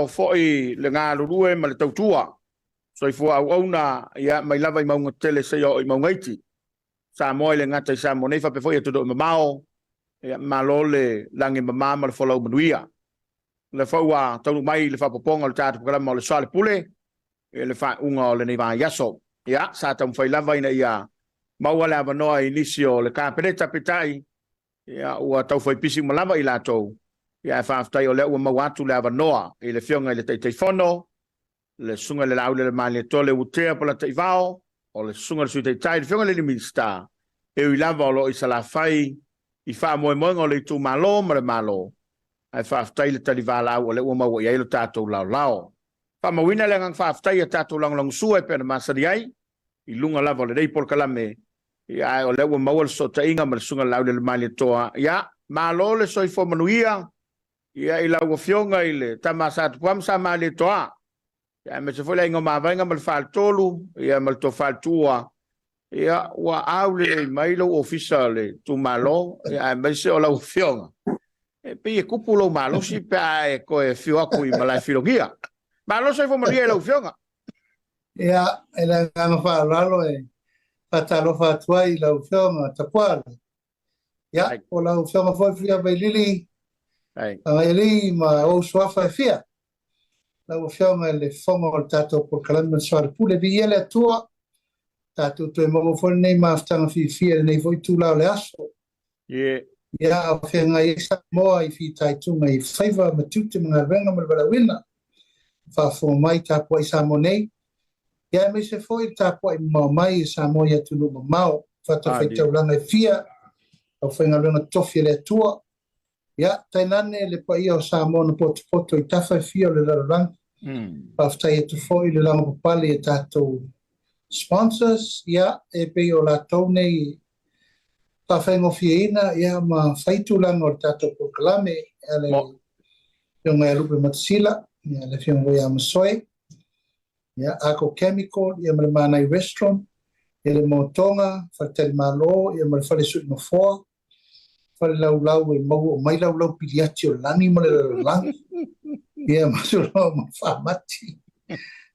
foi le ngā lurue ma le tautua. Soifua au auna ia mai lava I maunga tele se o I maungaiti. Samoa le ngata I Samoa nei fa pe foi atudo mamao. Ia malo le langi mamā ma le folau manuia. Le faua taunu mai le whapoponga le Tapuala ma le Soalepule. Ia le whaunga o le nei vā yaso. Ia, sa tamu whai lava ina ia maua le avanoa inisi o le kāpereta petai. Ia ua tau whai pisi malava I lātou. Ia e whaaftai o le ua mau atu le avanoa I le whionga I le teiteifono. Le sunga le laule le mali tole utea pola teivao. O le sunga le sui teitai le whionga le limista. E ui lava o lo I salafai. I wha moe moenga o le tu malo ma le malo. Ai whaaftai le talivala au o le ua mau I ailo tātou lau lau. Wha mawina le ngang whaaftai a tātou lang sua e pēna masari ai. I lunga lava o le rei Polokalame. Ia o le ua mau le sota inga ma le sunga laule le mali toa. Ia, malo le soifo manuia. Ia I lau whionga I le tamasatu kwamsa mali toa. Ia me se foi le inga mawainga ma le whaatolu. Ia ma le to whaatua. Ia ua au le mailo ofisa le tu malo. Ia me se o lau whionga. E pe e kupu lau malo si pe a e koe whio aku I malai whilongia. Malo soifo manuia lau whionga. Ia, e la nganga whaalalo e whatalo whaatua I lau whionga Tapuala. Ia, o lau whionga foi whia Paiali'i. Paiali'i ma o suafa e whia. Lau whionga le whonga o tātou Polokalame Soalepule vi ia le atua. Tātou tue mo foi nei maftanga whia nei foi tūlau le aso. Ia, o whionga I Samoa I whi taitunga I whaiva matute mga renga ma le walawina. Whaafonga mai Tapuala I Samoa nei. Ia me se foi Tapuala I mau mai I Samoa ia tunu mau. Whata whaitaulanga I whia. Au whainga renga tofi le atua. Ia, tainane le pa ia o Samoa na poto I tawhai whia o le lararanga. Paftai e tu foi le langa papali e tātou sponsors. Ia, e pe o la tau nei pawhaingo whiaina. Ia, ma whaitulanga o le tātou Polokalame. Ia le whionga e lupe matasila. Ia, le whionga ia masoi. Ia, ako chemical. Ia, ma le manai restaurant. Ia le motonga. Whaitari malo. Ia, ma le whale sui mafoa. Whale lau e mau o mai lau piliati o lani ma le langi. Ia, masuro ma whamati.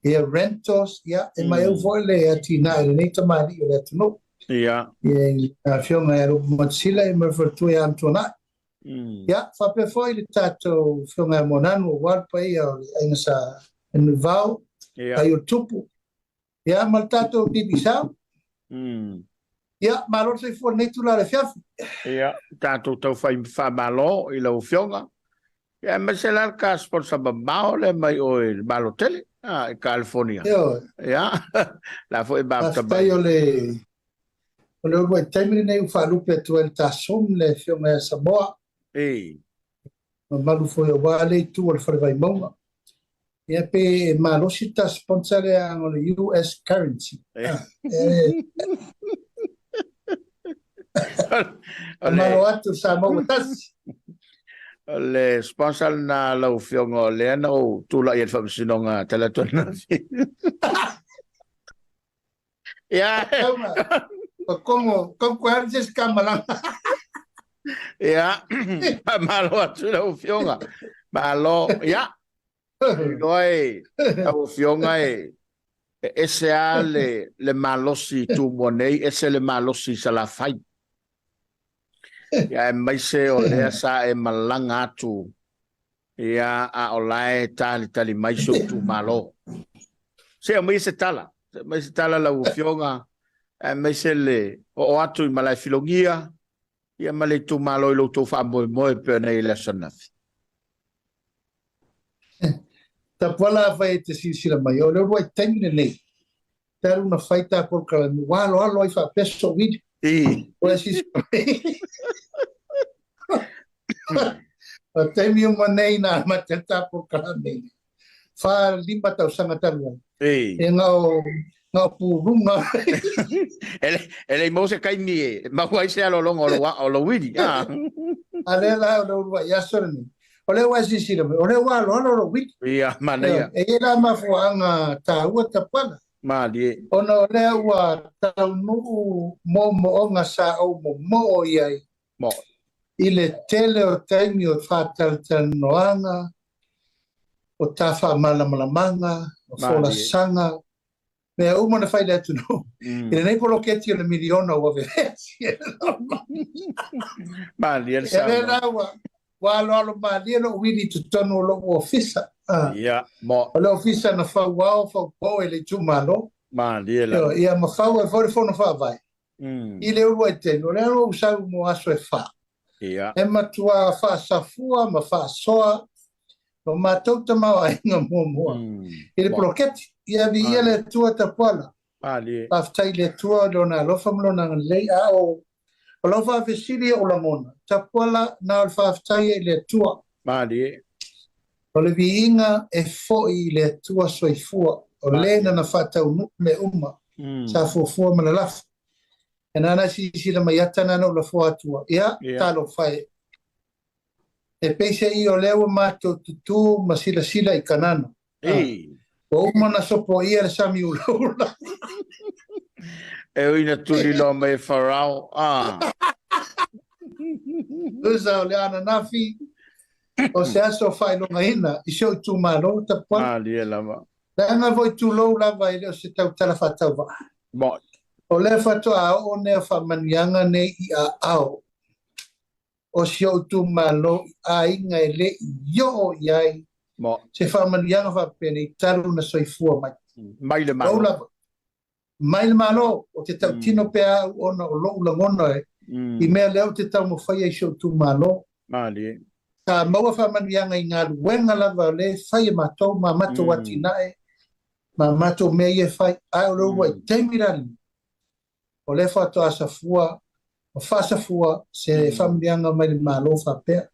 Ia, rentos. Ia, e mai au voi le ati na e le neita mani o le atunu. Ia. Ia, whionga e rupu matasila e ma whatua e antona. Ia, whape foi le tātou whionga e monanu o warpa ia o le aina sa enu vau. Ai o tupu. Ia, ma le tātou bibisau. Ia, malo se fo nei tula le fiafi. Ia, tātou tau wha malo I lau whionga. Ia, ma se lar ka sponsor mamao le mai o I malo tele. I California. Ia, la fo e bapta bai. Astai o le ua taimini nei u whaalupe atua le tāsom le whionga e Samoa. Ma malu fo e wale tu o le whare vai maunga. Ia pe malosi ta sponsor e ang le US currency. Malo atu Samoa tas. Le sponsor na lau whionga le ana o tula I el whamisinonga talatona. Ia. Como artes kamalanga. Ia. Malo atu lau whionga. Malo. Ia. Noi lau whionga ese a le malosi tu monei, ese le malosi salafai. Ia e maise o lea sa e malanga atu. Ia a olae tali maiso tu malo. Se maise tala la ufionga. E maise le o atu I malai filongia. Ia malai tu malo I lo tu fa moe pe nei le sanafi. Tapuala vai te sila mai. O le roi taimine nei. Taru na whaita Polokalame. Walo alo I wha peso widi. O le sila mai. O taimi o manei na mateta Polokalame. Wha lima tau sanga taru. E ngau purunga. Ele mo se kai mi. Ma wai se alo longo o lo widi. Ale la o lo roi yasorani. O le wa sisira o le wa lo wit ia manea e era ma fuanga ta ua Tapuala mali ona le wa ta no mo nga sa o mo ia mo ile tele o taimi o fatal noanga o tā wha-malamalamanga, o whola sanga, mea uma na whai le atu no. Ina nei polo keti o le miliona ua vevesi. Malia le E le Samoa. rawa, wa alo malia no wini tu tonu o lo ofisa. Ia, mo. O le ofisa na whau au, whau po e le tumalo. Malia la. Ia ma whau e fore fono whawai. I le uru e tenu, le aro usau mo aso e wha. Ia. E matua wha safua, ma wha soa, no mātou ta mawa inga mua. I le proketi, ia vi ia le tua Tapuala. Paftai le tua do na lofa mlo na lei a o lofa vesili o la mona. Tapuala na o paftai e le tua. O le vi inga e foi le tua soifua. O le na whatau me uma. Sa fufua mana lafa. E nana si la maiata nana o la fua atua. Ia, talo fai. E peise I o lewa mātou tutu ma sila I kanana. O uma na sopo ia le sami ulaula. E uina tuli lo me farao. Usa o le ana nafi. O se aso fai longa ina. I seo tu malo Tapuala. Le anga voi tu lou lava I leo se tau tala whatau wa. O le whatua o nea whamanianga ne I a ao. O seo tu malo a inga e le yo iai. Se whamanianga whapene I taru na soifua mai. Mai le malo. Mai le malo. O te tau tino pea ona o lo ulangona e. I mea leo te tau mo whaia I seo tu malo. Ka maua whamanianga I ngā luenga lava le whaia matou ma matou ati nae. Ma matou mea I e whai. Ai o leo e teimirani. O le whatua safua. O whasafua se whamanianga mai le malo whapea.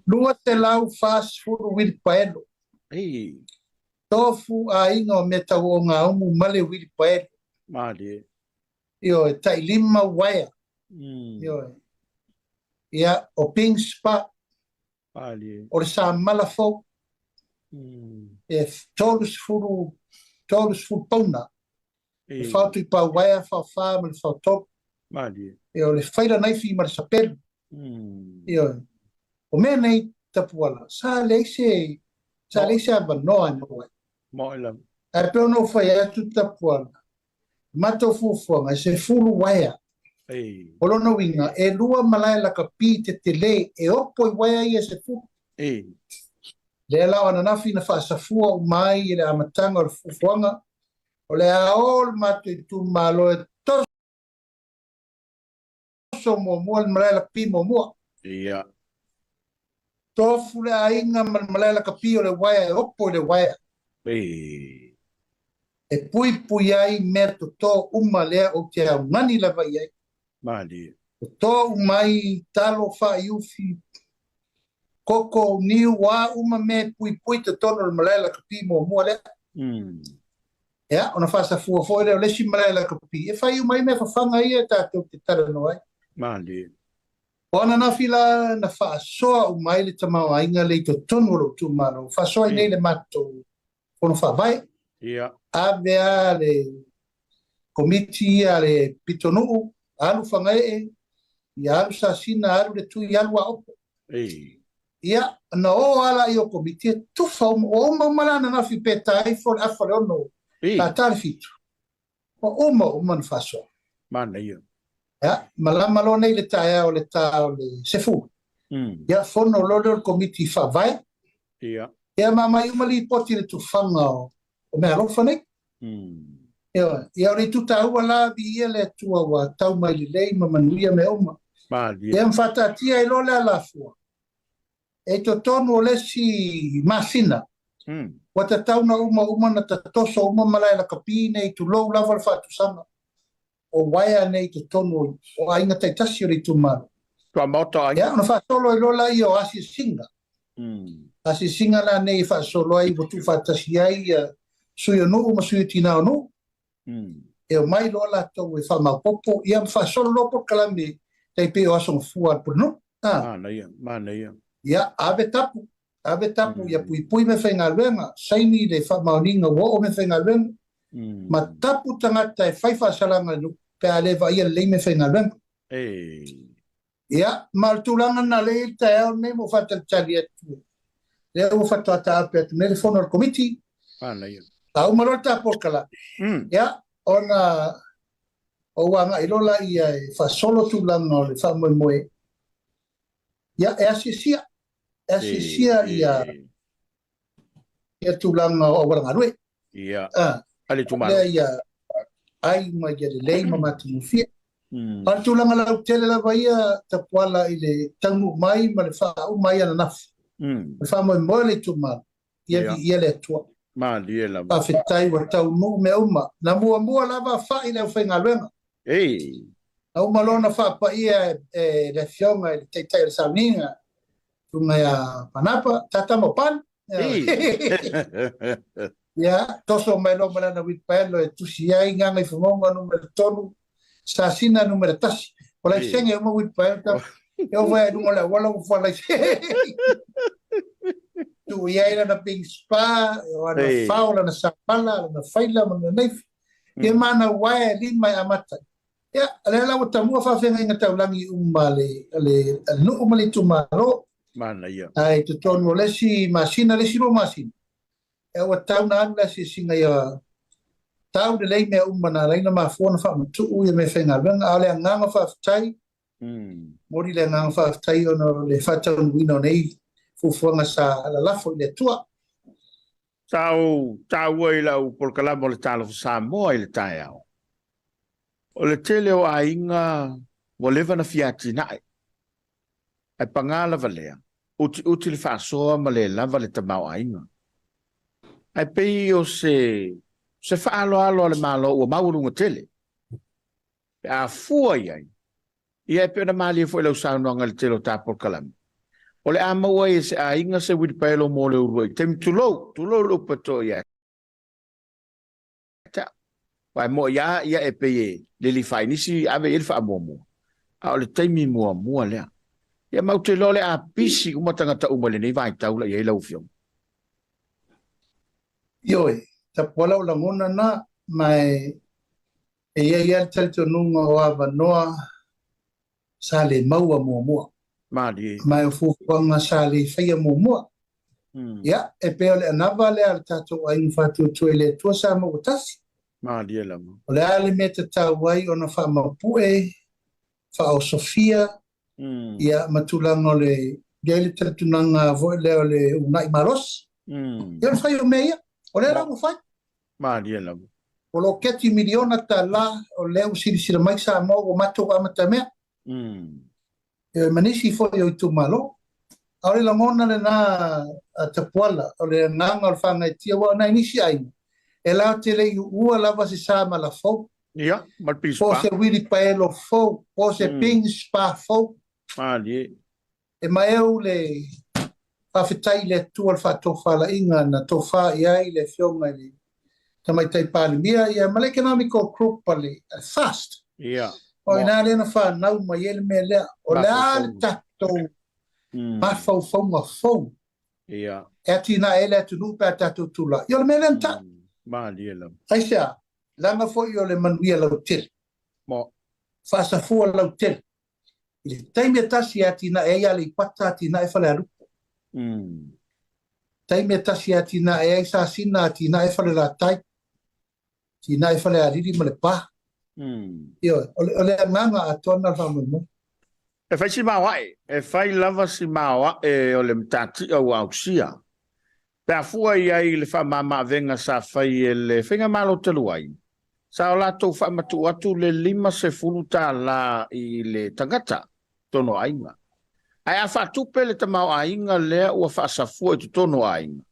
Lua te lau fast food wili paelo. Tofu a inga o meta o ngā umu male wili paelo. Io e tai lima waia. Ia o ping spa. O le sa malafo. E tolus furu pauna. E whautu I pa waia whawha ma le whautopu. Io le whaira naifi ma le sapelu. Io o mea nei Tapuala, sa leise abanoa noa. E peo no whai atu Tapuala. Mato fufuanga, se fulu waia. O lono winga, e lua malai la kapi te le, e opo I waia ia se fulu. Le lau ananafi na whaasafua o mai I le amatanga o le fufuanga. O le aol mato I tu malo e toso mo mua le malai la pi mo mua. Tofu le ainga malai la kapi o le waia e opo le waia. E pui ai mea to uma lea o te au ngani lava iai. To umai talo wha iufi koko niu wa uma me pui te tono le malai la kapi mo mua lea. Ea, ona wha sa fua leo lesi malai la kapi. E whai umai me whawhanga ia tātou te tara no ai. Ona na fila na whaasoa o mai le tamau ainga le to tonu ro tu mano. Whaasoa I nei le mato. Kono whawai. Avea le komiti a le pitonuu. Alu whangae. I alu sasina alu le tui alu a opo. Ia, na o ala I o komiti. Tufa o malana na fi peta iPhone afale ono. La tari fitu. O na whaasoa. Ya, malama lo nei le tae o le ta o le sefu. Ya, fono lo le komiti whawai. Ia, mamai umali poti le tufanga o mea rofa nei. Ia, o le tuta ua la vi ia le tua wa tau mai li lei mamanuia me uma. Ia, mwhatatia I lo le alafua. E to tonu o le si masina. Wata tau na uma na tatoso uma malai la kapi nei tu lou lava le whatusanga. O waia nei te tonu o ainga taitasi o le tumaro. Ia, ona whaasolo I lola I o asi singa. Asi singa la nei whaasolo ai o tu whaatasi ai sui anu ma sui tina anu. E o mai lola tau e whamau popo. Ia whaasolo lopo kalame teipe o aso fua punu. Ia, ave tapu. Ia pui me whainga luenga. Saini le whamauninga wo o me whainga luenga. Ma tapu tangata e whaifa salanga lu pea lewa ia lei me whainga luenga. Ia, ma tūranga na lei te eo nei mo whatatari atu. le o fato ata pe telefono al committee Ana ia. au marota Polokalame ya ona o wanga ilola ia fa solo tu langa le fa moe ya asisia ia tu langa o wanga rue Ia. Ali tu le ia ai mai ia le mama tu fia al tu langa la tele la ia Tapuala i le tangu mai ma le fa u mai ana naf le fa moe le tu ma ia le tua ma dia la pa fitai wa tau nu me uma na mua lava fa i le fenga luenga au malona fa pa ia le fionga le teitai le sauninga tunga ya panapa tata mo pan ya toso melo na wit pelo e tusi ai nganga i fumonga numero tonu sasina numero tasi ola senge mo wit pelo eu vai no lá wala u fala tu ia na big spa na faula na sapala na faila na neif e mana wai lin mai amata ya ala o tamu fa fenga inga taulangi umale ale no umale tumaro mana ia ai tu tono lesi masina lesi ro masina e o tau na anga si singa ia tau de lei me umana leina ma fona fa tu u me fenga ben ale nganga fa tai mori le nganga fa tai ono le fa tau wino nei Fofoga sa ala lafo le tua tau ai lau Polokalame le talo Samoa i le tai au o le tele o ainga o leva na fiatinai ai pangala valea uti le faasoa ma le lava le tamau ainga ai pei o se faaloalo le malo ua maulunga tele a fua iai ia pe na mali foi lau saunoanga le tele o ta Polokalame o le amaua e se ainga se wiripaelo mo le urui tem tulo lo pato ia Vai mo ia e pe le li fai nisi ave il fa momo a le taimi mo le ia mau te lole a pisi kuma tangata umale nei vai taula ia lau fiong Yoi, Tapuala o langona na mai e ia tel to nunga o avanoa sa le maua mua mai o Fofoga sa le faia mua ia e pe ole anava le al tato ai fatu tu ele tua sa mo tasi la o le ale me te tau ai ona fa mapue fa o Sofia ia matulanga le gele tel tunanga vo le ole unai maros ia fai o meia o le rango fai la o lo keti miliona ta la o le usiri mai sa mo o mato wa matamea e manisi fo yo tu malo ale la mona le na Tapuala o le nanga o fanga tia wa na inisi ai e la te le ua lava se sa ma la fo ia mal po pispa se wiri paelo fo po se ping spa fo e mai o le fafitai le tu al fa tofa la inga na tofa ia i le fionga le tamai tai palimia ia mal economical group pali fast o ina le na fa na mai ele me le o le al tato ma fo fo ia e tina ele tu nu pa tato tula yo me le ta la aisha langa fo yo le manuia la hotel mo fa sa fu la hotel il taimi tasi atina e ia le pata tina e fa le taimi tasi atina e sa sina tina e fa le la tai tina e fa le aliri ma le pa yo ole nganga atona fa mo e fai si mawai e fai lava si mawa e o le mtati o ausia pe afua ia i le fa mama venga sa fai le finga malo teluai sa o lato fa matu atu le 5 la i le tangata tono ainga ai a fa tupe le tamau ainga le ua fa safua i tono ainga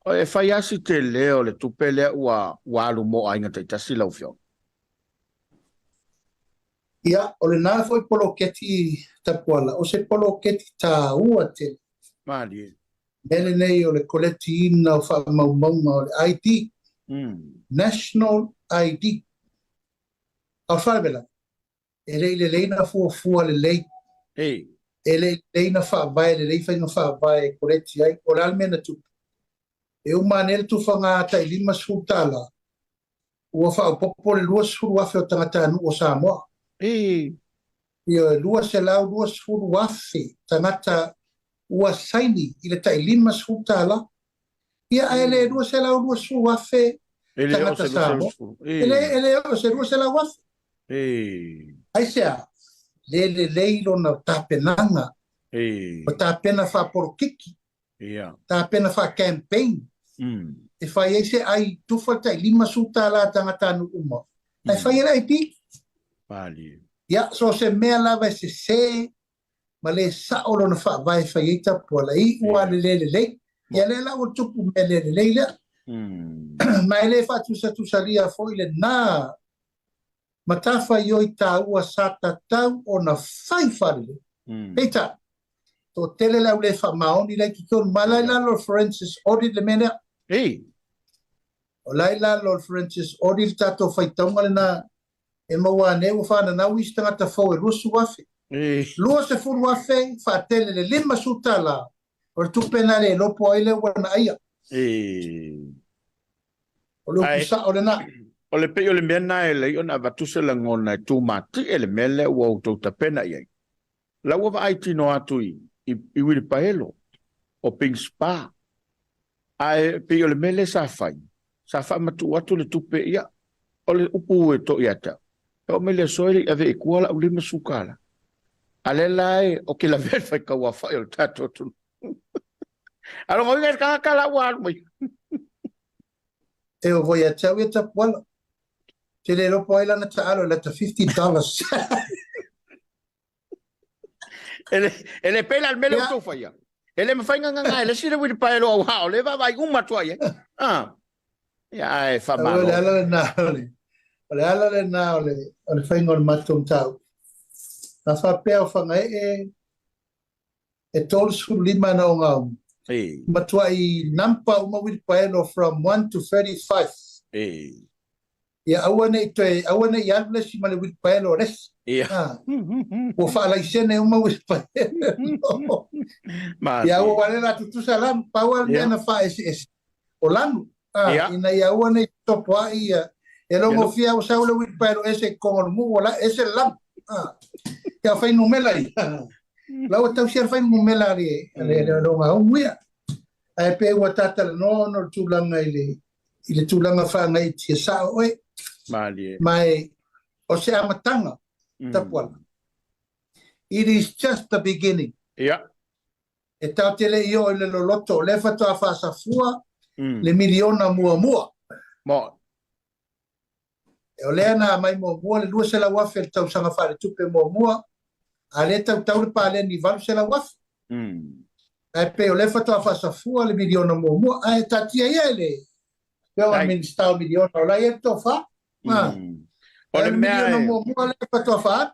o e fai asi te leo le tupe le ua alu mo ainga te tasi lau fio ia o le na foi poloketi Tapuala o se poloketi ta ua te ele nei o le koleti ina o fa maumau o le ID National ID a Faraile ele le leina fua le lei ele leina fa vai le lei fa fa vai koleti ai o le almena tu e o manel tu fa nga ta lima sutala o fa popo le lua suru afe o tangata anu o Samoa ia lua se lau lua suru afe tangata ua saini i le taʻilima sutala ia ae le lua selau lua su afe tagata Samoa ele o se lua selau afe ai sea lelei lona tapenaga o tapena faaporokiki tapena faacampaign e fai ai se ai tufa taʻilima sutala tagata anu uma ai fai ele aipiki ia so se mea lava e sesē ma le sa'o lona fa'avae fai ai Tapuala'i ua lelelei ia le lau o tupu me lelelei lea ma e lē fa'atusalia fo'i lenā matafai o i tāua sa tatau ona fai falele peita to tele lau le fa'amaoni lai kikonu ma lai lalo forensic audit le mea o lai lalo forensic audit tatou faitauga lenā e maua ane ua fa'ananau isi tagata fou e lua su afe lua se fulu afe fa'atele le 5 sutala o le tupena le lopo ai le ua na'aia o le upusa'o lenā o le pei o le mea na e lei ona avatusa lagona e tumati e le mea lea ua outou tapena i ai lau ava aitino atu i wili paelo o Pink Spa ae pei o le mea le sa fa'amatu atu le tupe ia o le upu e to'i ata o me le soile ave e kua la'u 5 sukala ale lai o ke la ver fai kaua fai o tato tu alo ngoi ngai kala wa mai e o voi a tau e Tapuala te le lopo ai lana ta'alo lata $50 ele pela al mele to fai ele me fai nganga ele sira wi pa elo wa le va vai uma tu ai ya e fa malo ole ala le na ole fai ngol matum tau na fa peo fanga e tol su 5 na ngau matua i nampa uma wil paelo from 1 to 35 ia awane ia le si male wil paelo res o fa la isene uma wil paelo ia o wale la tu salam power na fa es o lanu ina ia awane topo ia e lo mo fia o sa o wil paelo ese con mu wala ese lam ya fai numela i la o tau sia fai numela le lo nga uia ai pe o tata no tulanga ile tulanga fa ngai ti sa oi mai o se amatanga Tapuala it is just the beginning e tau tele io le loto le fato a fa sa fua le miliona mua mo e o lea na mai mua le lua se la wafe le tau sanga whare tupe mua a le tau le pale ni valu se la wafe ai pe o le fatoa whasafua le miliona mua ai tatia ia le peo a ministau miliona o lai e tofa o le miliona mua le fatoa wha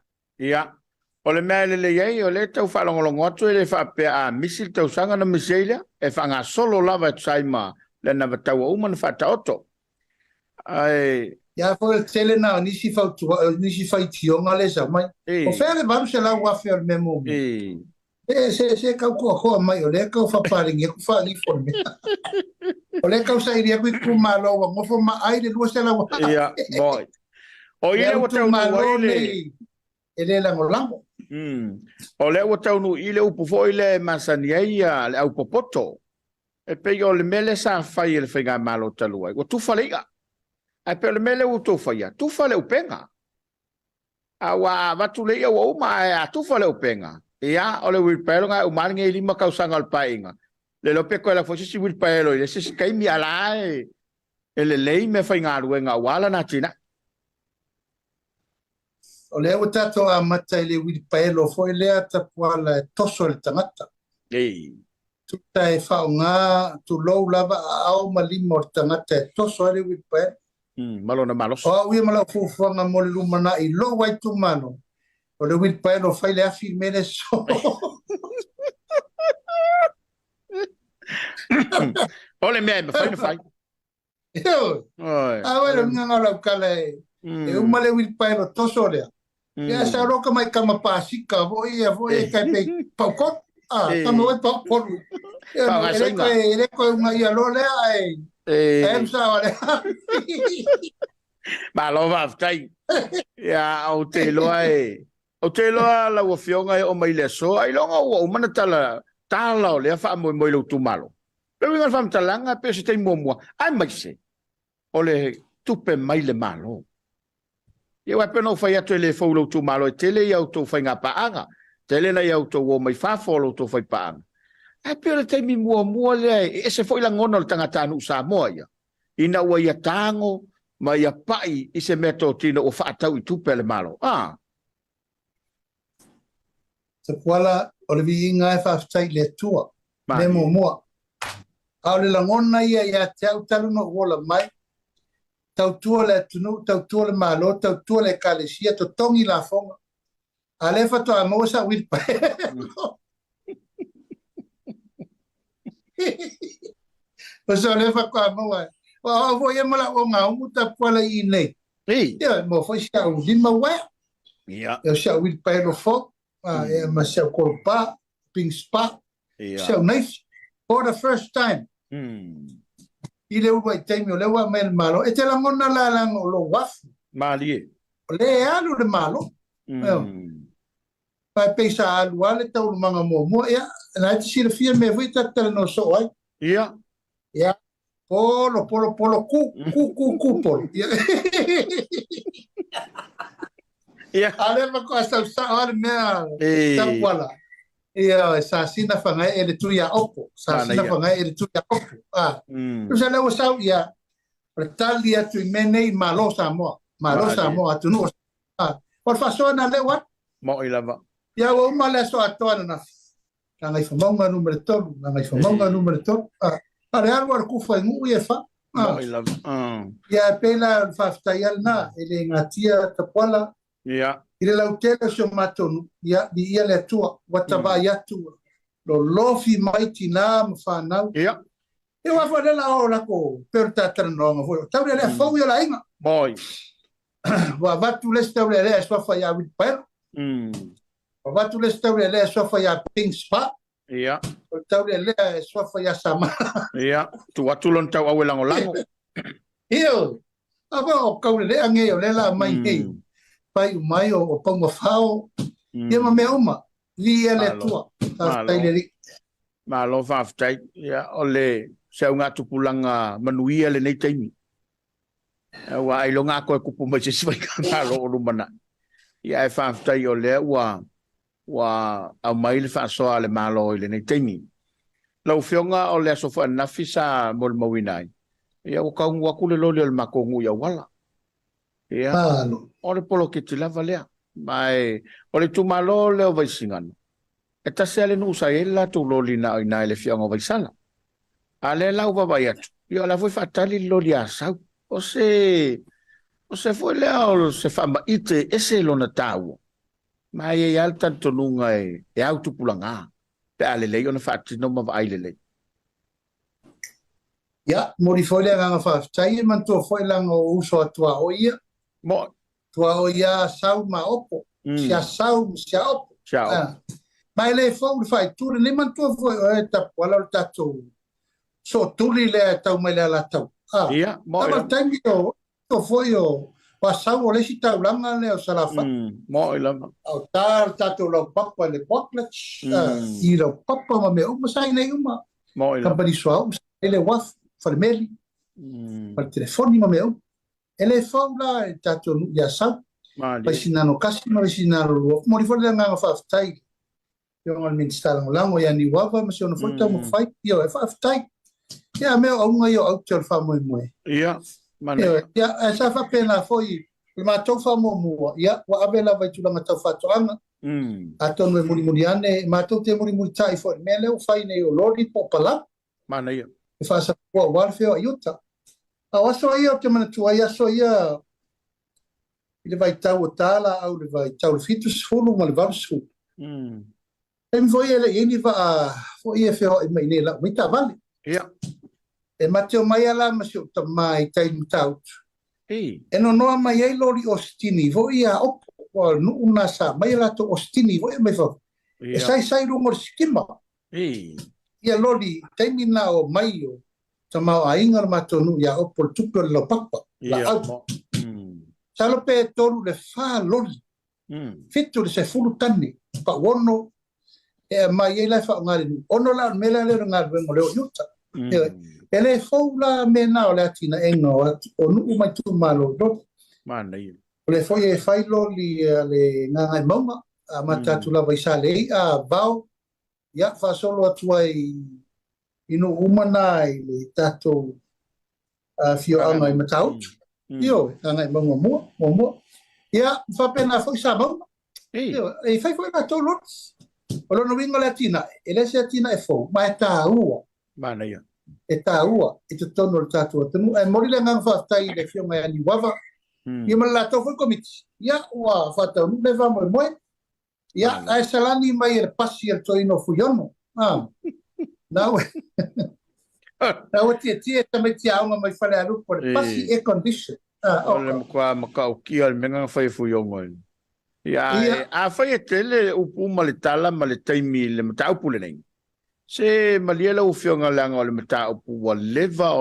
o le mea le iei o le tau whalongolongo atu e le whapea a misil tau sanga na miseila e whanga solo lava tsaima le na vatau a umana whataoto ai ya fo el tele na nisi fai tionga le sa mai o fere vamos se la wa fer memo se ka ko mai o le ka fa paringe ko fa li for me o le ka sa iria ku malo wa mo fo ma ai de lo se la wa boy o ile o tau malo le ele la ngolango o le o tau no ile upu fo ile masania ia le au popoto e pe yo le mele sa fai le fai malo talu ai o tu falega ai pe le mele o tu faia tu fale o penga awa vatu le o ma tu fale o penga ia o le wil pelo nga o maringa i lima kausanga al painga le lo pe ko la fosi si wil pelo ile se kai mi ala ele lei me fai nga ruenga wala na china o le o tato a mata le wil pelo fo le Tapuala toso le tangata tu tai fa nga tu lo lava au mali mortangata toso le wil pelo malona malos o wi mala fu nga mo le lumana i lo wai tu mano o le wil pelo fai le afi mene so o le me fai yo bueno nga la kala e uma le wil pelo toso le ya sa roka mai kama pasika voi kai pe pauko kama voi pauko ele ko nga ia lo le ai sa wale ma lo va tai ya o te loa la o fionga o mai le so ai longa o manatala tala o le fa mo lo tu malo pe winga fam talanga pe se te mo ai mai se o le tupe mai le malo ia wa pe no fa ia tele fo lo tu malo tele ia to fa nga paanga tele na ia to wo mai fa fo lo to fa paanga ai pe le te mi mo le e se foi la ngona o tangata nu Samoa ia ina wa ia tango ma ia pai i se meto tino o fa tau i tupe le malo Tapuala o le viinga e whaafitai le tua, le mua. Au le langona ia te au talu no wola mai, tau tua le atunu, tau tua le malo, tau tua le kalesia, to tongi la fonga. A le fato a mosa wilpa. Paso le fato a moa. Wa vo ia mala o ngā umu Tapuala i nei. Ia, mo foi siau lima wea. Ia siau wilpa e lo fo. Ma siau korpa, ping spa, siau nice, for the first time. I le ua i teimi o le ua me le malo, e te langona la lang o lo wafu. Mali e. O le alu le malo. Pai peisa alu ale tau lumanga mua, ia, na iti sira fia me vui tatale no so ai. Ia. Ia, polo, ku, polo. Ia. Ale ma ko asa ale mea Tapuala. Ia sa sina fanga e le tuia opo. Sa sina fanga e le tuia opo. Usa le o sau ia pretali atu menei malo Samoa. Malo Samoa atu no. Por faso na le wat. Mo ilava. Ia o male so atoana na. Ngai famonga numero 3. Ale algo ku fa ngu ia fa. Mo ilava. Ia pela faftaial na ele ngatia Tapuala. Ia. Ile lautela so matonu ia di ia le tua wataba ia tua lo lofi mai tina mfanau ia e wa fa la ora ko per tatrano fo tau le fo ia la inga boy wa vatu le stau le so fa ia with per wa vatu le stau le so fa ia ping spa ia tau le so fa ia sama ia tu watu lon tau au lango io aba o ka le ange o le la mai nei pai mai o pongo fao ia ma me uma lia le tua taileri malo faftai ia ole se unga tupulanga manuia le nei taimi wa ai longa ko ku puma se vai ka lo rumana ia e faftai ole wa a mai le fa so ale malo le nei taimi lo fionga ole so fa na fisa mol mawinai ia o ka ngwa ku le lo le makongu ia wala ia ole polo ke te lava lea mai ole tu malo le o vai singana e ta se ale no sa ela tu loli na ina le fianga vai sala ale la uva vai atu io la voi fatali loli asa o se foi le o se famba ite ese lo na tau mai e alta tonunga e auto pulanga pe ale le ona fatti no ma vai le ya mori foi le nga fa tai man to foi lang o uso atua o ia mo tua o ia sau ma opo sia sau sia opo mai le fo fai tu le man tu foi e Tapuala o tato so tu le tau mai la tau ia mo ma tangi o to foi o pasau o le si tau langa le o salafa mo ila o tato lo papa le poklet i lo papa ma me o sai nei uma mo ila company so ele waf farmeli per telefoni ma me o ele faula tato ya sa pa sinano kasi ma sinano mo ri fo le nga fa tai yo ngal min stala lango ya ni wava ma sono foto mo fight yo fa tai ya me o nga yo auto fa mo ia mana ya sa fa pena foi ma to fa mo ya wa abela vai tu la ta fa to anga ato no muri ane ma to te muri tai fo me le o fai nei o lori popala mana ia fa sa wa warfare yuta a so ia te mana tu ia so ia ile vai tau tala au le vai tau fitus fulu ma le varsu em voi ele ini va foi e feo e mai nei la mita vale ia e mateo mai ala ma so ta mai tai mutau e no no mai ai lori ostini voi a op no una sa mai la to ostini voi mai fa e sai rumor skima ia lori tai mina o mai o tama ainga matonu ya opol tupo lo papa la au salo pe toru le fa lori fitu le se fulu tani pa wono e mai ele fa ngari ono la mela le ngar ben le yuta ele fo la mena o la tina engo onu mai tu malo do mana ia le fo e fai lo li le ngai mama a matatu la vai sale a bao ya fa solo atuai ino umanai le tato fio anga i matau io ngai mama mo ya fa pena fo sa mama io e fai fo na tolo o no vingo latina ele se latina e fo ma ta ua mana ia e ta ua e te tono le tato temu e mori le ngang fa tai le fio mai ani wava ia ma la to fo komiti ia ua fa ta no le va mo ia ai salani mai e pasi e toino fu yono now now tie também tinha uma mais falei alu por pasi e condition ole mka maka ki al menga fai fu yongo ia a fai tele upu malitala malitaimi le Tapuala nei se maliela u fionga langa le Tapuala leva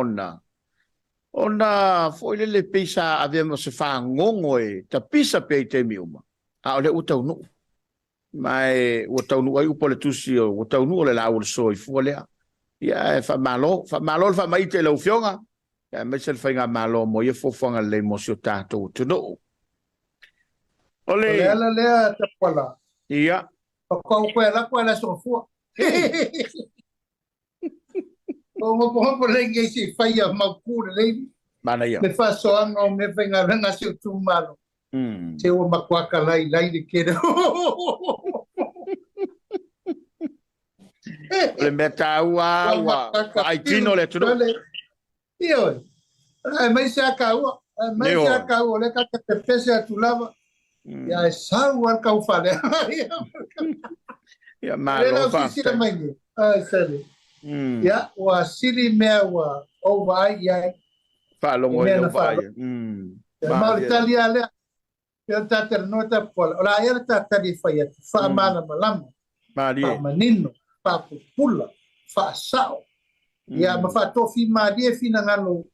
ona foi le pesa avemo se fa ngongo e ta pisa pe te miuma a ole utau no mai utau no ai upo le tusi o utau no le laul so i fu le ia fa malo fa mai te le u fionga ia me se fa nga malo mo ye Fofoga le mo sio tato to no ole le Tapuala ia ko la so fu o le ngai se fai a makure le mana ia me fa so anga me venga ranga se tu malo se o makwaka lai de kere le meta wa ai tino le tudo io mai se acabou le ka te pese tu lava ya sa wa ka ufale ya malo fa sele ya wa sili mewa over ya fa longo le fa ma italia le eu tá ter nota por lá era tá de faia fa mana malama Maria manino fa pula fa sao ya ma fa tofi Maria fina ngalo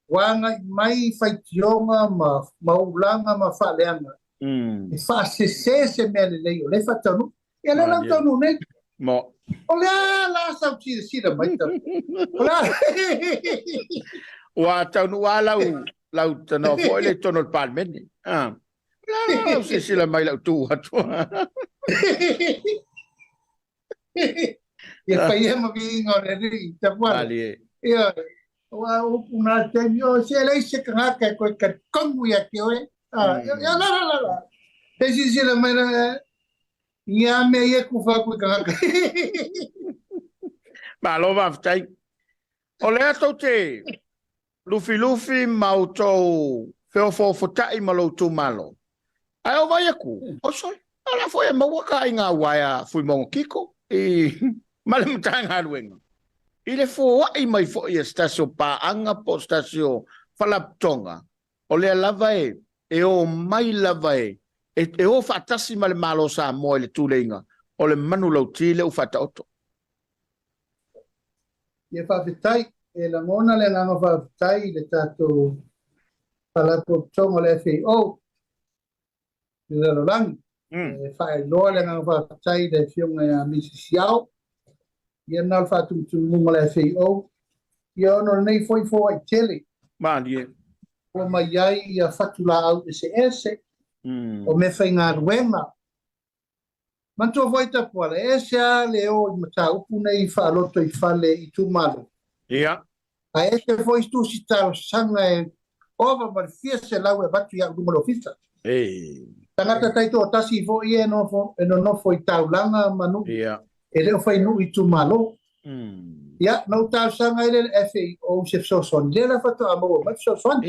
wanga mai fai tionga ma ulanga ma fa leanga fa se me le fa tonu e le la tonu ne mo olha lá sa si da mai ta olha wa tonu ala lau tano foi le tono il palmeni la se la mai lau tu e fai ma vingo le Tapuala ia wa una temio se lei se kanga ko ka kongu ya ke oe ya la e si la mai ia me ia ku fa ku kanga ma lo va ftai o le ato te lufi mautou fo tai malo tu malo ai o vai aku o so ala foi mo ka inga waia fui mo kiko e male mtanga luenga ile fo ai mai fo ia stasio pa anga po stasio falaptonga o le lava e o mai lava e o fatasi male malo sa mo le tulenga o le manu lo tile o fata oto e fa vitai e la mona le nga fa vitai le tato falaptonga le FAO le rolang fa lo le nga fa vitai le fionga ya misisiao ia na fa tu mo le FAO ia no nei foi ai tele mandi o mai ai ia fatula au ese o me fai ngā ruenga mantua foi Tapuala ese a le o mata upu nei fa loto i fale i tu malo ia a ese foi tu si tau sanga e ova mar fia se lau e batu ia numero fisa tangata taito o tasi fo i e no foi tau langa manu ia e leo fai nu i tu malo ia no tau sanga i le FAO se son le la fato amo ma son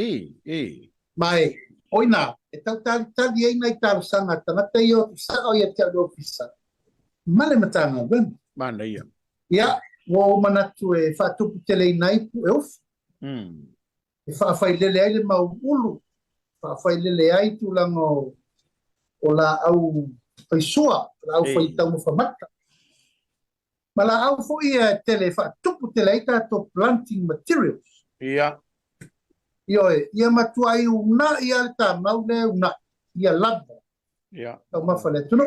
mai oina e tau tali e nai tau sanga tangata i o sa o ia te alo fisa male matanga ben mana ia ia wo manatu e fatupu tele nai pu e of e fai lele ai le mau ulu fai lele ai tu lango o la au fai sua la au fai tau mo famata ma la au fo ia tele fatupu tele ai tato planting materials ia ia matua ai una ia ta mau le una ia lava ia tau mafale tuno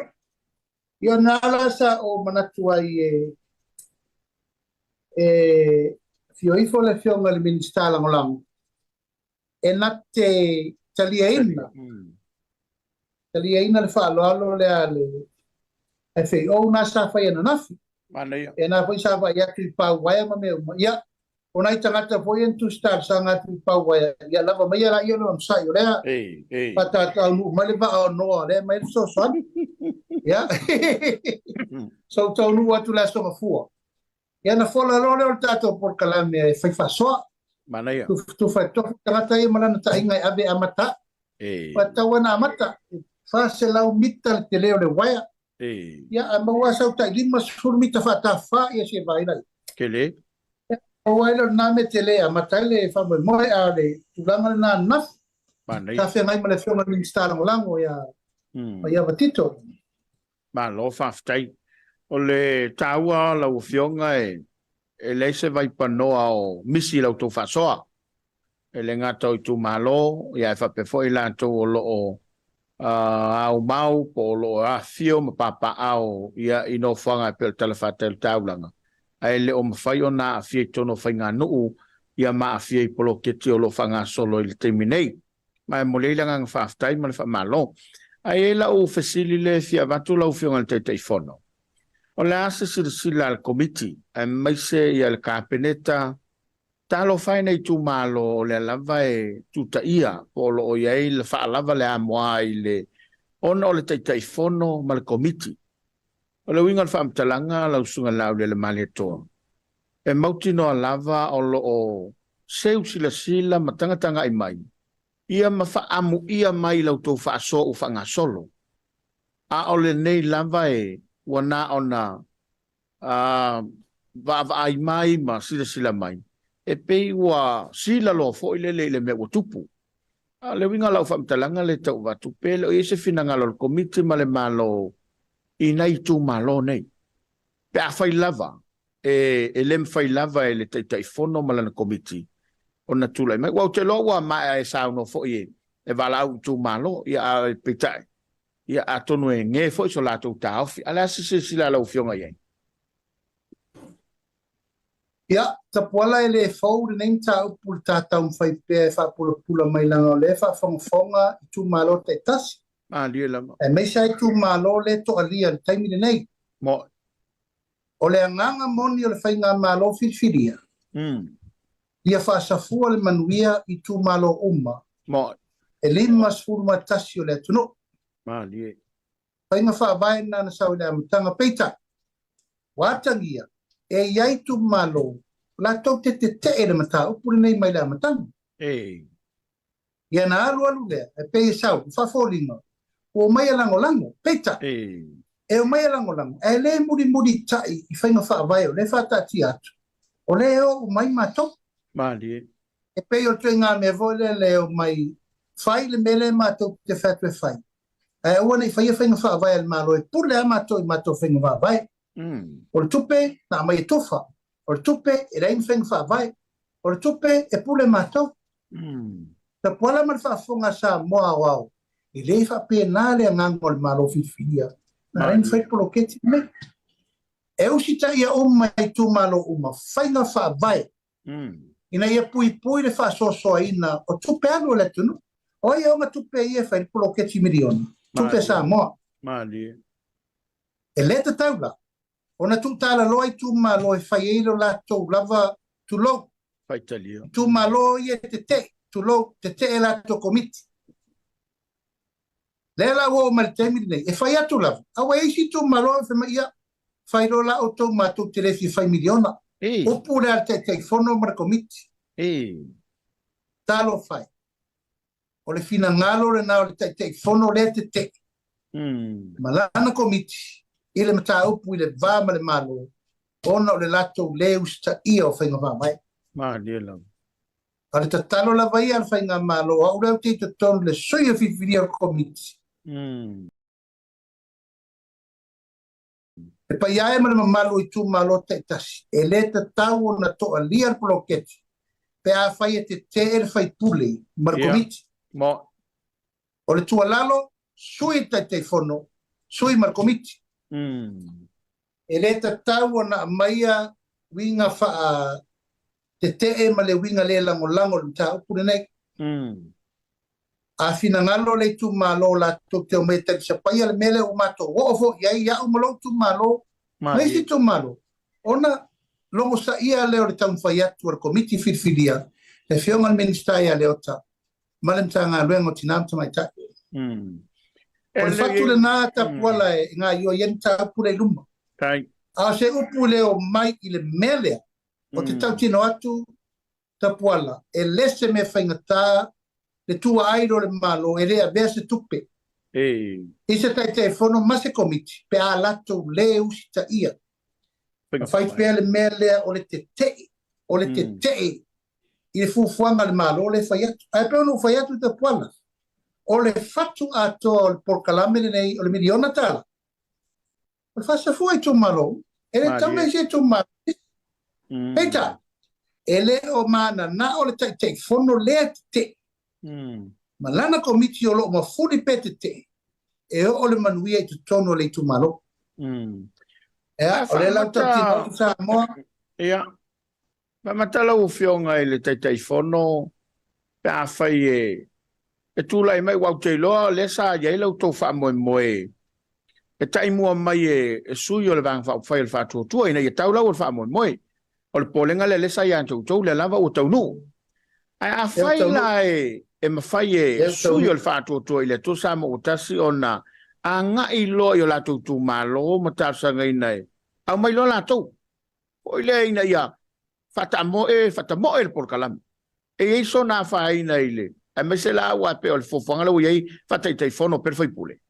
Ia nala sa o manatua fioifo le fionga le ministala ngolang. E nate taliaina. Taliaina le whaaloalo le ale. E whei o nga sa whai ana nafi. E nga whai sa whai atu I pau waia ma mea. Ia, o nai tangata whai entu star sa ngatu I pau waia. Ia lava mai ara ia lo am sai o lea. Patata au nu male va o noa lea mai so son. Ia. So tau nu atu la so mafua. Ia na fola lole o tato Polokalame e whai whasoa. Tu whai tofu tangata ia malana ta ingai abe amata. Patawana amata. Fase lau mita te leo le waia. Ia a maua sau ta lima sur mita whatafa ia se vai lai. Kele? O waila na me te lea amata le whamoe moe a le tulanga na naf. Ta whengai ma le whionga ministara ngolango ia. Ia watito. Ma lo whaftai. O le taua lau whionga e leise vai panoa o misi lau tau whasoa. E le ngata o tu malo, ia e whapefo I lantou o loo au mau, po o loo a fio ma papa au, ia ino whanga pe o talawhata il taulanga. A le o mawhai o na a fie tono whai ngā nuu, ia ma a fie I poloketi o lo whanga solo I le teminei. Ma e moleilanga ngā whaftai ma le whamalo. A e la o whesili le fia vatu lau whionga le teitei whono. O le asa sila al komiti, e maise ia le kāpeneta, talo fai nei tu malo o le lava e tuta ia, po lo o iei le wha lava le amoa I le ona o le teitai whono ma le komiti. O le winga le wha amtalanga lau sunga lau le mali atoa. E mauti no a lava o lo o seu sila ma tangatanga I mai. Ia ma wha amu ia mai lau tau wha aso u wha ngā solo. A o le nei lava e wana ona va ai mai ma sila mai. E pei ua sila lo fo ile le me tupu. A le winga lau whamtalanga le tau watu pele o ese finanga lo komiti ma le malo I nei tu malo nei. Pe a whai lava. E lem whai lava e le teitai whono ma lana komiti. O na tūlai mai. Wau te loa mai e sao no fo I e walau tu malo I a pitai. Ia a tonu e nge fo iso lato ta ofi. Ala sila lau fionga iei. Ia, Tapuala le fau le nei taupule tātau mwhai pēr e whapulapula mai langa o le whawhonga I tu malo te tasi. Lia lama. E meisa I tu malo le to alia le taimi le nei. Mo. O le anganga moni o le whainga malo whiwhiria. Ia whaasafua le manuia I tu malo uma. Mo. E lima sfuruma tasi o le atunu. Lia. Whainga whaavae nana sau le amatanga peita. Watangia. E iai tu malo, la tau te le mata, upuri nei mai la matanga. Ia na alu lea, e pe sau, whafolinga, o mai lango, peita. E o mai lango, e le muri tai, I whainga whaavai o le whaatati atu. O le o mai mato. E pe o tue ngā me vole le o mai, whai le mele mato te whatu e whai. E ua nei whainga whaavai al malo, e pule a mato I mato whainga whaavai. O le tupe, na mai tofa. O le tupe, e rein whenga whaavai. O le tupe, e pule mato. Tapuala ma le whaafonga Samoa wau. I le whapea nā le ngango le malo whiwhiria. Na rein whai poloketi me. E usita ia mai tu malo uma. Whainga whaavai. Ina ia pui le whaasosoa ina. O tupe anu le tunu. O ia onga tupe ia whai poloketi miliona. Tupe Samoa. E le te taula. Ona tu tala loi tu malo e whai eiro la tau lava tu lo. Tu malo ia te tu lo te e la tau komiti. Le la wo ma le temi nei. E whai atu lava. Awa eisi tu malo e whai ia whai ro la o tau matou te refi 5 miliona. Upu le al te whono ma le komiti. Talo whai. O le fina ngalo le nao le te whono le te. Malana komiti. Ile mata upu ile vama le malo. Ona o le lato le usta ia o whainga vamai. Ale ta talo la vai al whainga malo. A ureu te tonu le soia whiwhiri al komiti. E paiae ma le mamalo I tu malo te tasi. E le ta tau na toa lia al poloketi. Pe a whai e te le whai pule. Ma le komiti. O le tua lalo. Sui te whono. Sui ma le komiti. E le tatau na maia winga fa te ma le winga le lango le Tapuala nei. A fina ngalo le tu malo la to te o me te sa paia le mele o mato wofo ya o malo tu malo. Mai si tu malo. Ona longo sa ia le o le tau fai atu o komiti filfilia. Le fionga al ministai a le ota. Malem tanga luengo tinam tamai ta. O le fatu le nā Tapuala e ngā io yen Tapuala luma. A se upu le o mai i le mele o te tau tino atu Tapuala. E lese me whaingatā le tua airo le malo e rea vea se tupe. I se tai te whono mase komiti pe a lato le usi ta ia. Whai pēr le mele o le te tei. O le te tei. I le fufuanga le malo o le whai atu. Ai pēr no whai atu Tapuala. O le fatu ato o le Polokalame nei o le miliona tala. O le fasa fua i tō malo. E le tau nei se tō malo. Heita. E le o mana na o le tai whono lea te. Malana komiti o lo ma furi pete te. E o le manuia i tu tono le tu malo. O le lau tau tino Samoa. Ia. Ma matala u fionga i le tai whono. Pe a whai e tūlai mai wau te loa, le sa iei lau tau wha moe moe. E tai mua mai e sui o le vang whai le whātua tua, ina i tau lau o le wha moe moe. O le polenga le sa ian tau le lava o tau nu. Ai a whai la e ma whai e sui o le whātua tua i le tō sa mo o tasi o na a ngā i loa i o la tau tū malo ma tā sanga ina e. Au mai loa la tau. O i le ina ia, whata moe le Polokalame. E eiso nā whai ina i le. A me se la wa pe o Fofoga lo ye fatai tai fono per Faipule.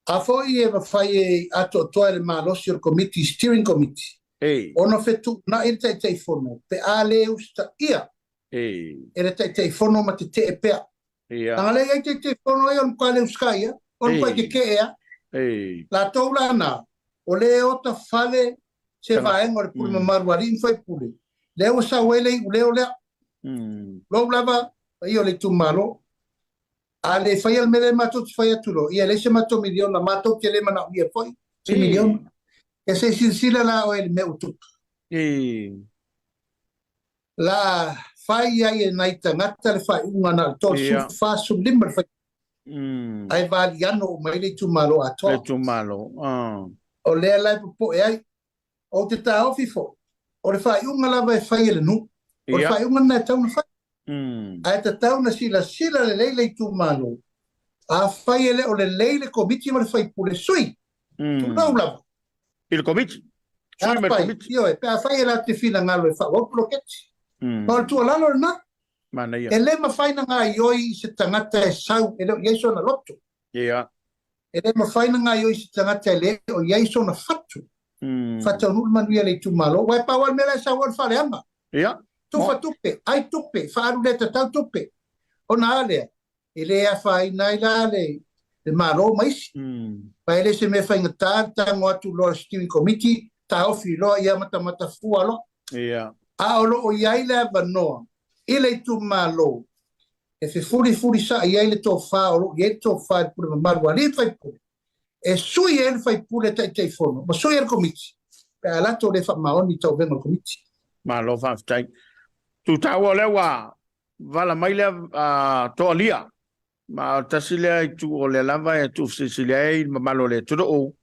A foi e fai ato le malo sur committee steering committee. Ono fetu na il tai fono pe ale usta ia. E le tai fono ma te pe. Angale ai tai fono e on quale uskaia, on quale ke ea. La toula na o le ota fale se va en or pul marwarin Faipule. Le o sa wele le o le lo blava io le tu malo ale fai al mele mato fai atulo ia le se mato miliona mato che le mana ia poi 6 milioni e se silsila la o el meu tu la fai ai nai tangata le fai una na to su fa su limber fai ai valiano mai le tu malo ato le tu malo o le la po ai o te ta ofifo o le fai una la fai le nu o fai unga na tau na fai. Ai ta tau na sila le leile tu malo. A fai ele o le leile komiti ma le fai pule sui. Tu nau lava. Il komiti? A fai, io e a fai ele te fina ngalo e fai o ploketi. Ma o tua lalo na. E le ma fai na ngā ioi se tangata e sau e leo ieiso na loto. E le ma fai na ngā ioi se tangata e le o ieiso na fatu. Fatu anu manuia le tu malo. Wai pa wal mele sa wal fale anga. Tufa tupe, ai tupe, whaaru le tatau tupe. O nā lea, e lea whai nai la le maro maisi. Pa ele se me whaingatā, tango atu loa steering committee, ta ofi loa ia mata fua lo. A olo o iai lea vanoa, ile tu malo. E fe furi sa iai le tō wha olo, iai tō wha pule mamaru ali whai pule. E sui ele whai pule tai fono, ma sui ele committee. Pe alato le wha maoni tau venga committee. Malo whaftai. Tu tawa le wa vala mai le to alia ma tasile tu o le lava e tu sicile ma malo le tu o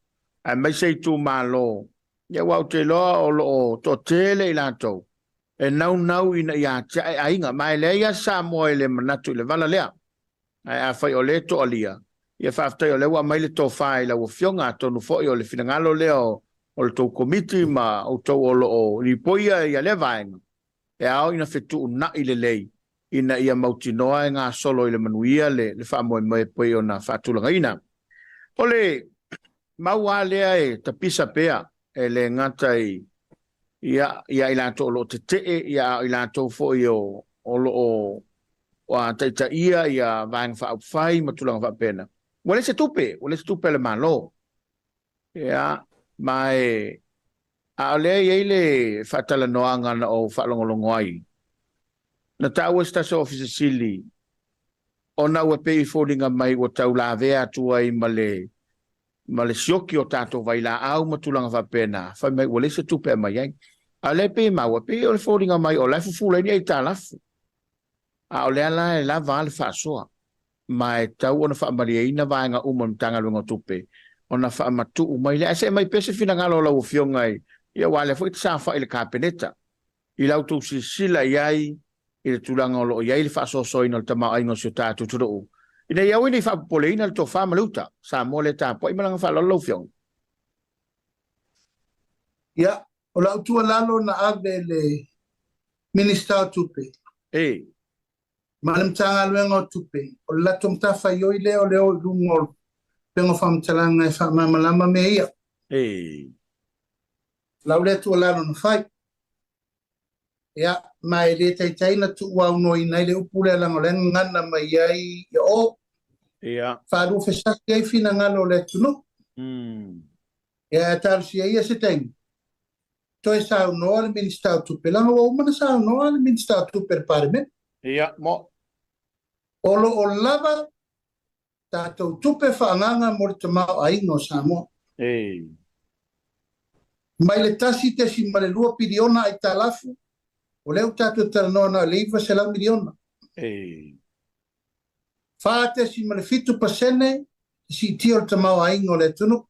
a mai sei tu malo ya wa te lo o to tele la to e nau ina ya ai nga mai le ya Samoa le manatu le vala le a fai o le to alia ia fa o le wa mai le to fai la o fionga to no fo o le finangalo le o le to committee ma o to o ripoia ia le vainga e ao ina fetu na ile lei ina ia mautinoa e ngā solo ile manuia le wha moe poe o na whatulanga ina. O le maua lea e tapisa pea e le ngata ia ilanto o lo te ia ilanto fo i o lo o a taita ia vang wha whai matulanga wha pena. Wale se tupe le malo. Ia mai a le ile fatala noanga na o falongolongo ai na tawa station office sili ona we pay folding mai o tau la vea tu ai male ma le sioki o tātou vai la au matulanga whapena, whai mai wale se tupe mai ai. A le pe maua, pe o le fōringa mai o lai fufula ni ai tā lafu. A o le ala e la vale whaasoa, ma e tau ona whaamari e ina vaenga umam tanga lunga tupe, ona whaamatu umai le, ase mai pese fina ngalo lau fionga ai, ia wale fo ita sa ile kapeneta, I lau tu sila iai, I le tulanga o lo iai le whaasoa ina le tamau aingo sio tātou turo. Ina iau ini whaapole ina le tō whaamaluta, sa mo le tā, po imalanga whaalolo fionga. Ia, o lau tua lalo na ave le minister tupe. Malam tanga luenga tupe. O la tom ta fa yo ile o leo lungo pengo fam talanga e fa malama me ia. Lau le tua lalo na fai. Ia, mai le tai na tu wa no ina le upule la ngolen ngana mai ai o. Ia. Fa ru fe sa ke fina ngalo le tunu. Ia tar si ia se tem. Toi sa no al minister tupe la o mana sa no al minister tupe parme. Ia, mo. Olo o lava tātou tupe whaanganga mo te mau ai no Samoa. Mai le tasi te si ma le lua piriona ai tā lafu, o leo tātou taranona leiva se lau miliona. Wha te si ma le fitu pasene, si tio te mau ai no le tunu.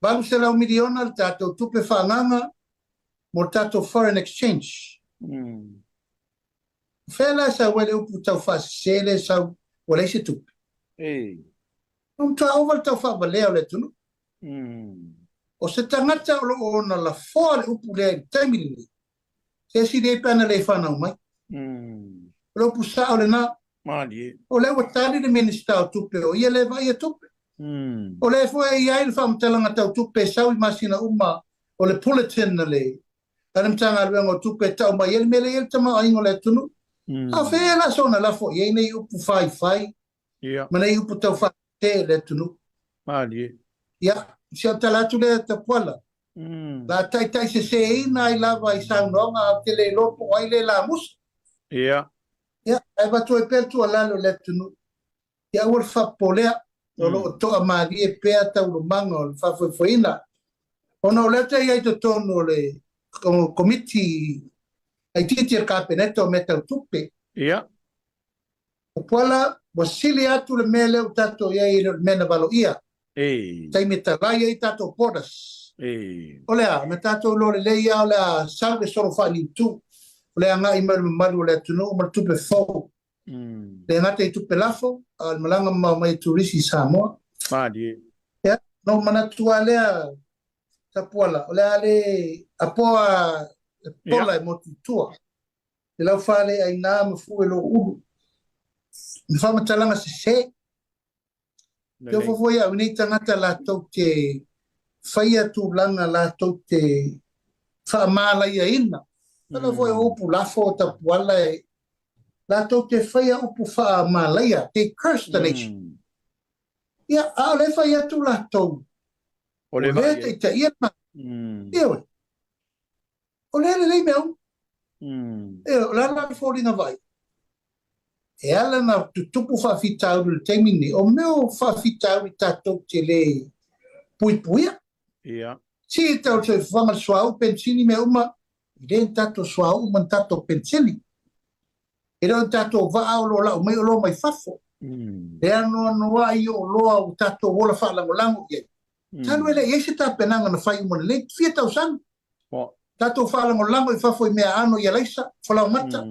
Balu se lau miliona le tātou tupe whaanganga mo tātou foreign exchange. Fela sa wale upu tau fa sele sa wale se tupe. Tua oval tau fa balea le tunu. O se tangata o na la foa le upu le taimili. Se si de pena le whanau mai. O le upu sa o le na. O le watari le minister o tupe o ia le vai a tupe. O le fo e ia il whamtalanga tau tupe sau I masina uma o le bulletin na le. Tarimtanga luengo tupe tau mai el mele el tama aingo le tunu. A fela sona la fo ye nei upu fai. Ma nei upu tau fa te le tunu. Ia, sia talatu le Tapuala. La tai se ina I lava I saunonga a te le lopo ai le la mus. Ia, ai batu e pertu alalo le tunu. Ia ua fa polea, o lo toa maari e pea tau lo manga o le fa foina. Ona o le te iai to tono le komiti ai titi e kapeneta o meta tupe. Tapuala, wasili atu le mele o tato iai le mena valo ia. Tai me tarai ai tato podas. O lea, me tato lo le leia o lea sau le soro whani tu. O lea nga ima maru o lea tunu o mara tupe fau. Le ngata I tupe lafo, al malanga mai turisi Samoa. No manatua lea Tapuala. O lea le apoa pola e motutua. Le lau whale ai nā mafu e lo uru. Me whamatalanga se. Teo fofoi au nei tangata la tau te whaia tu langa la tau te whaamālaia ina. Tala foi upu lafo Tapuala e la tau te whaia upu whaamālaia. They cursed the nation. Ia, a le whaia tu la tau. O le te ita ia ma. Ia o le lei meu. O la la fōringa vai. E ala na tupu whawhitau le teimini, o meo whawhitau I tātou te le puipuia. Si e tau te whanga suau pensini me uma, I le tātou suau uma tātou pensini. E reo tātou waa o lo lau mai o lo mai whafo. E anoa noa I o loa o tātou wola whaalangolango iei. Tanu ele, iei se tā penanga na whai umone le, fia tau sang. Tātou whaalangolango I whafo I mea ano I alaisa, whalau mata.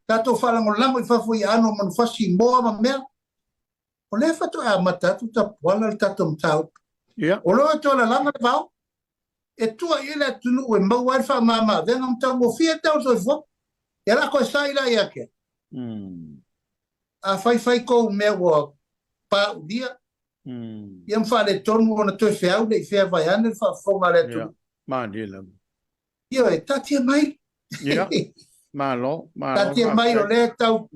Tātou whalangolango I whafo I ano manufasi moa ma mea. O le whato a matatu Tapuala le tātou mtau. O loa tō la langa le vau. E tua I le tunu ue mau ai wha mama. Venga mtau mo fia tau so I fo. E la koe sa ila I ake. A whai kou mea wa pa udia. Ia mwhale tonu o na toi whiau le I whia vai ane whafonga le tunu. Mandela. Ia e tatia mai. Malo. Tatia mai o le tau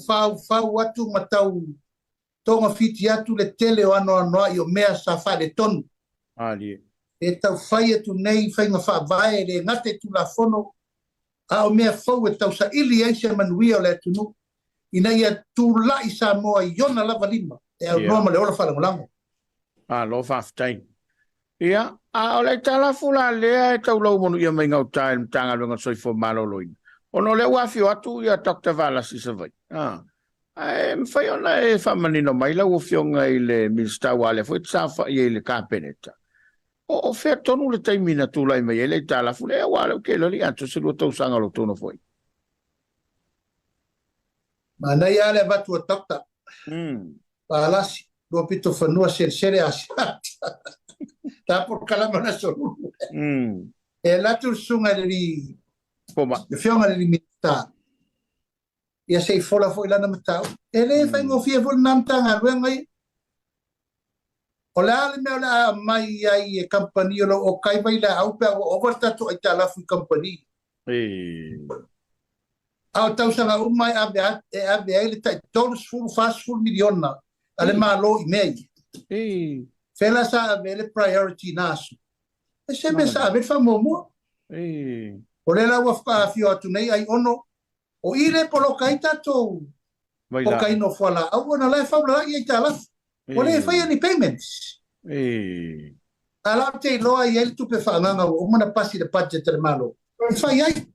whau atu ma tau tonga fiti atu le tele o anoa I o mea sa whale tonu. E tau whai atu nei whainga whaavae le ngate tu la fono a o mea whau e tau sa ili ai se manuia o le tunu. Ina ia tu lai Samoa I ona lava lima. E au no ma le ola fala ngolango. Lo faftai. Ia, ole tala fula lea e tau lau monu ia mai ngau tae tanga lunga soifo malo loin. Ono le wafio atu ia Dr. Vala si sa vai. Mwhai ona e whamanino mai lau o fionga i le Minsta wale fo itsa wha i le kāpeneta. O whea tonu le taimina tūlai mai e le tala fula e wale o ke lori anto se lua tau sanga lo tono foi. Mana ia le batu o Dr. Palasi, dua pito whanua sere asiata. Ta Polokalame na sorulu. E latu sunga li fionga li Minsta. Ia sei fola fo ilana matau. E le fai ngofia fo namtanga ruengai. O le ale mea o le mai ai e company o kai vai la au pe o overtatu ai talafu company. Au tau sanga umai ave ai le tai tolos full fast full miliona. Ale malo i mei. Fela sa ave le priority nasu. E se me sa ave fa momo. O le la wafka fio atu nei ai ono. O ile polokai tatou. O kai no fala. Au ona lai fabla i ai talafu. O le fai ani payments. Ala te loa i ele tupe whaanganga o mana pasi le budget le malo. Fai ai.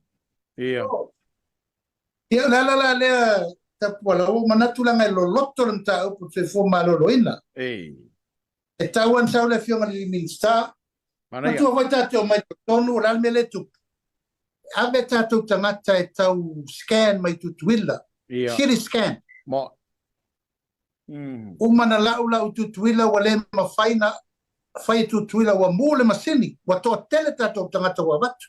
Ia la lea Tapuala o manatulanga i lo loto lanta au po te fo malo loina. E tauan sau le fionga li Minsta. Matua vai tātou mai tonu o lalme le tupu. Ave tātou tangata e tau scan mai tutuila. Siri scan. Umana lau tutuila wa le mawhaina whai tutuila wa mōle masini wa toa tele tātou tangata wa watu.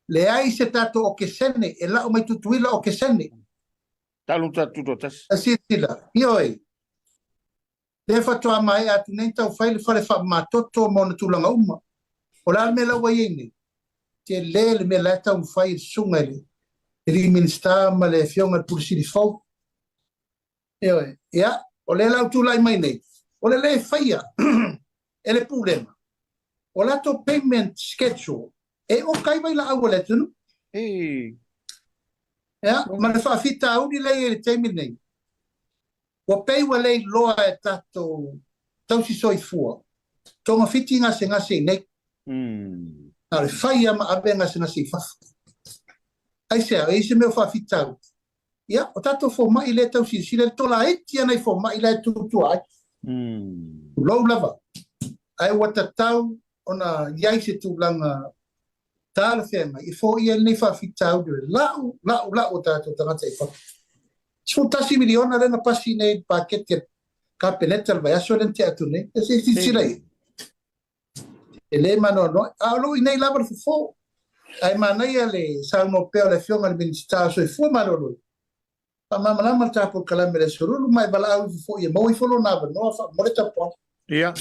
Le ai se tātou o ke sene e lau mai tutuila o ke sene. Talu tātou totas. Asitila, ioi. Le whatoa mai atu nei tau whaile whale wha matoto mona tūlanga uma. O la me lau waiene. Te le me la tau whai sunga le. Ri Minsta ma le fionga pulisiri fau. Ia, o le lau tūlai mai nei. O le whaia, e le pūlema. O lato payment schedule, e o kai vai la au le tunu. Ia, ma le whaafita au ni lei e le teimi nei. O pei wa lei loa e tato tausi soifua. Tonga fiti ngase nei. Na le whaia ma abe ngase i fafu. Ai sea, e se meo whaafita au. Ia, o tato fo mai le tau si le tola eti ana i fo mai le tutu ai. Lou lava. Ai wata tau ona iai se tūlanga tāla whenga. I fo ia nei whawhita au dure. Lau tato tangata i whaka. Sfo tasi miliona rena pasi nei pakete ka penetra vai aso len te atu nei. E se sirei. E le mano no. Alo i nei lava fo. Ai manai ale sa no peo le fionga le Minsta so i fo marolo. Pamama ta Polokalame le surulu mai bala au fo ia mo i folo na no fa mo le tapo. Ia.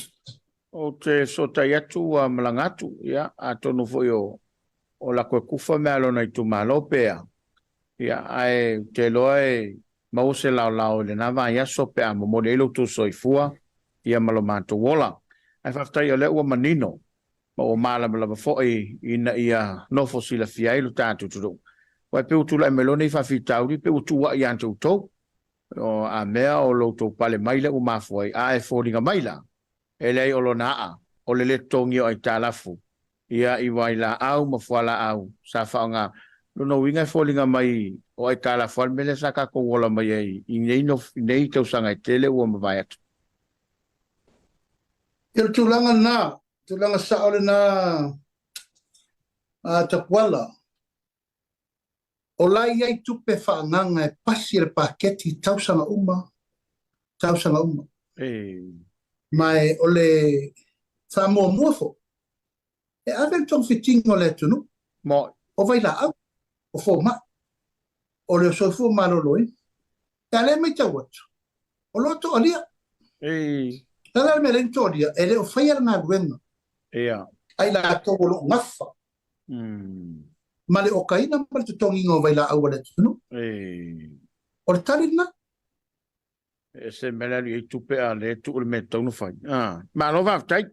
O te sotai atu a malangatu, ia, a tonu fo o la koe kufa mea lona i tu malopea. Ia, ai te loe mause lao le nava ia sope a mo le ilo tu soifua, ia malomato wola. Ai whaftai o le ua manino, ma o mala malama fo ina ia nofo sila fia ilo tātu turu. Wai pe utula e melone i whawhitauri, pe utua i anto utou. O a mea o lo tau pale maila u mafuai, a e fōringa maila. E lei o lo naa, o le le tongi o ai tālafu. Ia i waila au, mafuala au, sa whaonga. Lono winga e fōringa mai o ai tālafu, al mele sa kako wola mai ai, i nei tau sanga i tele ua mawai atu. Ia tūlanga saole na Tapuala. O lai ai tupe whaanganga e pasi le paketi tausanga uma. Mai o le whamua muafo. E ave tong fitingo le tunu. O vai la au. O fo ma. O le soifua maloloi. E ale mai tau atu. O loto alia. Tala me lento alia. E le o whaia na guenga. Ai la ato o lo ngafa. Ma le o kaina ma le tutongi ngō vai la au le tunu. O le tali na. E se mele li e tupe a le tu le me tonu fai. Ma lo waftai.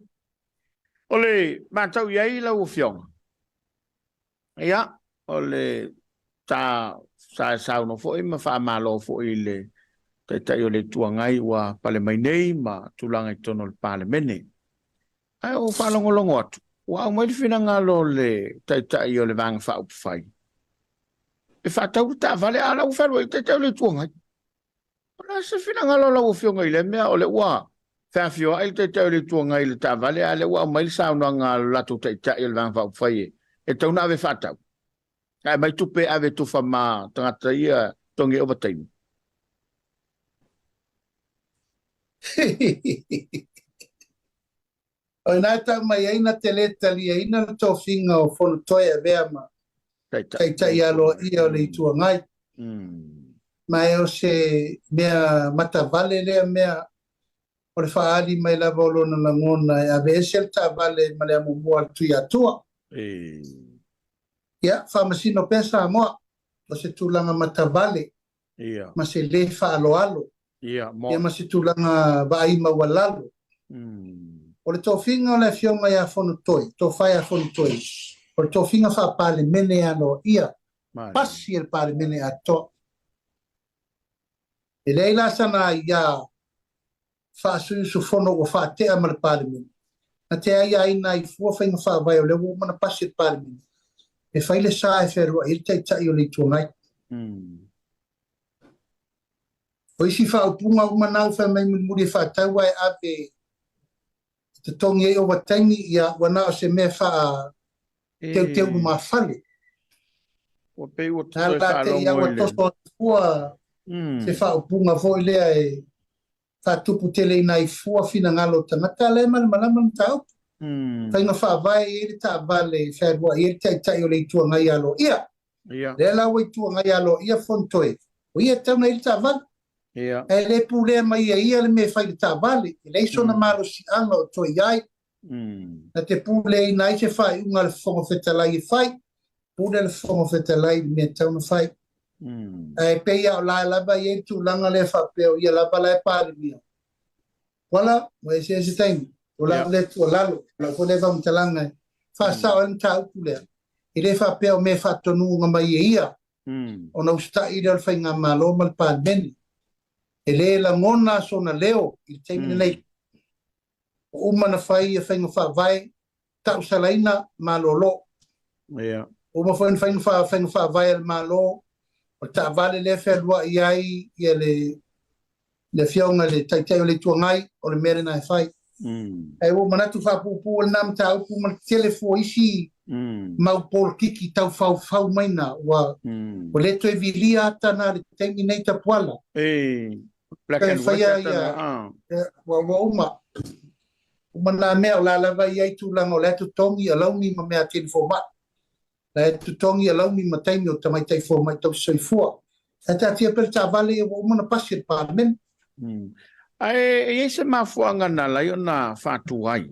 O le matau iai la u fionga. Ia, o le sa no fo i ma wha malo fo i le tai o le tuangai ua pale mai nei ma tulanga i tono le pale mene. Ai o whalongolongo atu. Ua au mai fina ngalo le tai o le vanga wha upwhai. E whatau ta vale ala u whalua i tai le tuangai. Ona se fina ngalo la u fionga i le mea o le ua. Whawhio ai tai le tuangai le ta vale ale ua au mai sauna ngalo latu tai o le vanga wha upwhai. E tauna ave whatau. Ai mai tupe ave tufa ma tangata ia tongi o bataimi. O nā tau mai aina te le tali aina na tō whinga o whono toi a vea ma. Tai alo ia o le i tuangai. Mai o se mea mata vale lea mea o le whaari mai lava o lona langona e ave esel ta vale ma lea mumua tui atua. Ia, whamasino pesa moa o se tūlanga mata vale ma se le whaalo alo. Ia ma se tūlanga vai mawalalo. O le tōwhinga o le whionga ia whono toi, tō whai a whono toi. O le tōwhinga wha pāle mene ano ia, pasi el pāle mene ato. E leila sana ia wha sui su whono o wha tea ma le pāle mene. Na te ai aina i fua whainga wha vai o le wo mana pasi el pāle mene. E whaile sa e wherua i tai tai o le tuangai. O isi wha upunga umanau wha mai muri wha taua e ave te tongi e o watangi ia wana o se mea wha teu ma whale. O pe o te wha longo ia wa toso fua se wha upunga fo lea e wha tupu tele ina i fua fina ngalo tangata le malama tau. Whainga wha vai e le ta vale whaerua e le tai o le itua ngai alo ia. Le la wa itua ngai alo ia fontoe. O ia tauna i le ta vale. E le pule mai ia le me fai le ta vale. E le iso na maro si anga o toi ai. Na te pule i nai se fai unga le fonga whetalai e fai. Pule le fonga whetalai me tauna fai. E peia o la lava i e tu langa le whapeo ia lava la e pari mia. Wala, mo e se taimi. O la le tu lalo, la ko le vang talanga. Fa sa o nta pule. I le whapeo me whatonu nga mai ia. O na usta i le whainga malo mal pa meni. E le la ngona so na leo i teimi nei. O umana whai e whainga wha vai, tau salaina malolo. O ma whainga wha vai al malo, o ta vale le whelua i ai, i le whiaunga le taitai o le tuangai, o le merena e whai. E o manatu wha pupu o nam ta upu ma telefo isi, mau pol kiki tau whau maina, o le to e vilia atana le teimi nei Tapuala. Black and white. Uma na mea o la lava i ai tūlanga o le atu tongi a launi ma mea telefo ma. Le atu tongi a launi ma taimi o tamai taifo mai tau soifua. E ta tia per ta vale o umana pasi el parmen. Ai se mafuanga na lai o na whatu ai.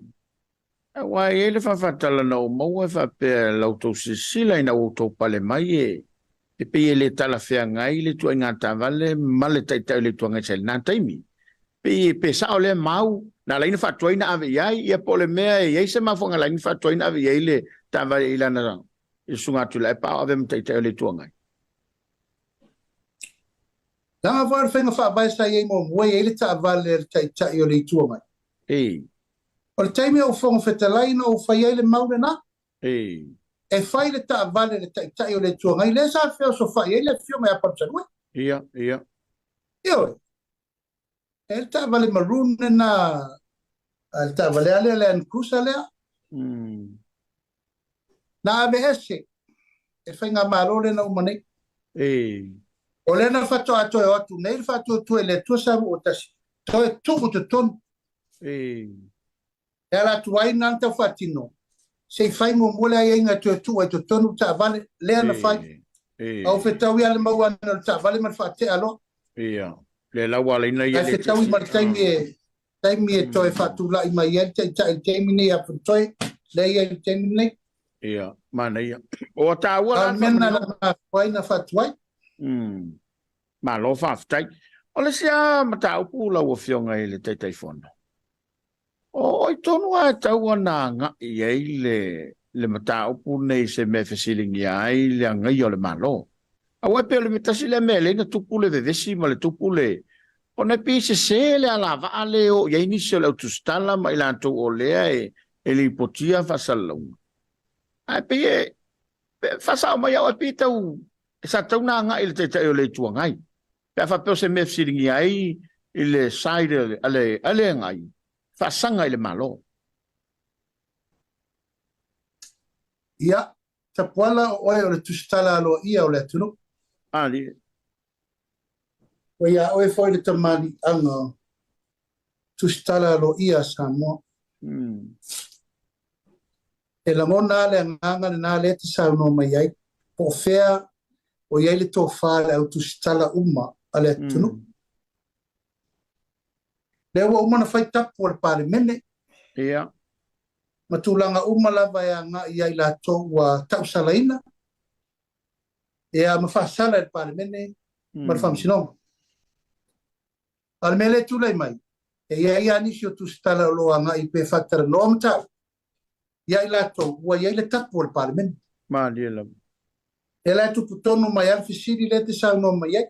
Wa e le whawhatala na o maua whape lautou sisila ina o tau pale mai e. E pe le tala fea ngai le tua ngata vale ma le taitai le tua ngai sel na taimi. Pe sa ole mau na laina fatua ina ave iai ia pole mea e ia se mafonga laina fatua ina ave iai le tava ila na i sunga tu le pa ave taitai le tua ngai. Langa var whenga wha vai sa iei mo mwe e le ta vale le taitai o le tua ngai. O le taimi o whonga whetalaina o whai ai le maure na. E whai le ta vale le taitai o le tua ngai, le sa whio so whai, e le whio mai apantanui. Ia. Ioi. E le ta vale marune na, le ta vale ale le ankrusa lea. Na ave ese, e whainga marole na umane. O le na whato ato e atu, nei le whato tu e le tua sabu o tasi. To e tuku te tonu. E ala tu ai nanta whatino. Se fai mo mole ai nga tu e to tonu ta vale le na fai au fetau ia le mau ana ta vale man fa te alo le la wala ina ia le fetau ma taimi e to e fatu la i mai e te mini a futoi le ia te mini mana ia o ta wala mena na fai na fatuai ma lo fa ftai o le sia mata upu la o fionga ile te telefono o i tonu a tau ana nga i ei le mata upu nei se me fesilingi ai le anga i o le malo. A wai pe le metasi le mele na tupu le vevesi ma le tupu le O ne pise se le ala vale o ye ni se le tustala mai la to o le e li potia fa salong. Ai pe fa sa mai o pita u sa tau na nga il te o le tua ngai. Pe fa pe se me siringi ai il side ale ngai. Fa sanga ile malo. Ia, Tapuala o le tustala alo ia o le tunu. Ali. O ia o foi le tamani anga tustala alo ia Samoa. E la mona le nganga na le te sa no mai ai. Po fea o ia le to fa le tustala uma ale tunu. Le wa uma na fai tapu le parlemene. Ia. Matulanga uma lava ya nga ia ila to wa tausalaina. Ia mafasala le parlemene. Marfam sinong. Almele tu lai mai. E ia nisi o tu stala loa nga i pe fatara no amta. Ia ila to wa ia ila tapu al parlement. Ma dia la. E la tu putonu mai al fisiri le te sa no mai ai.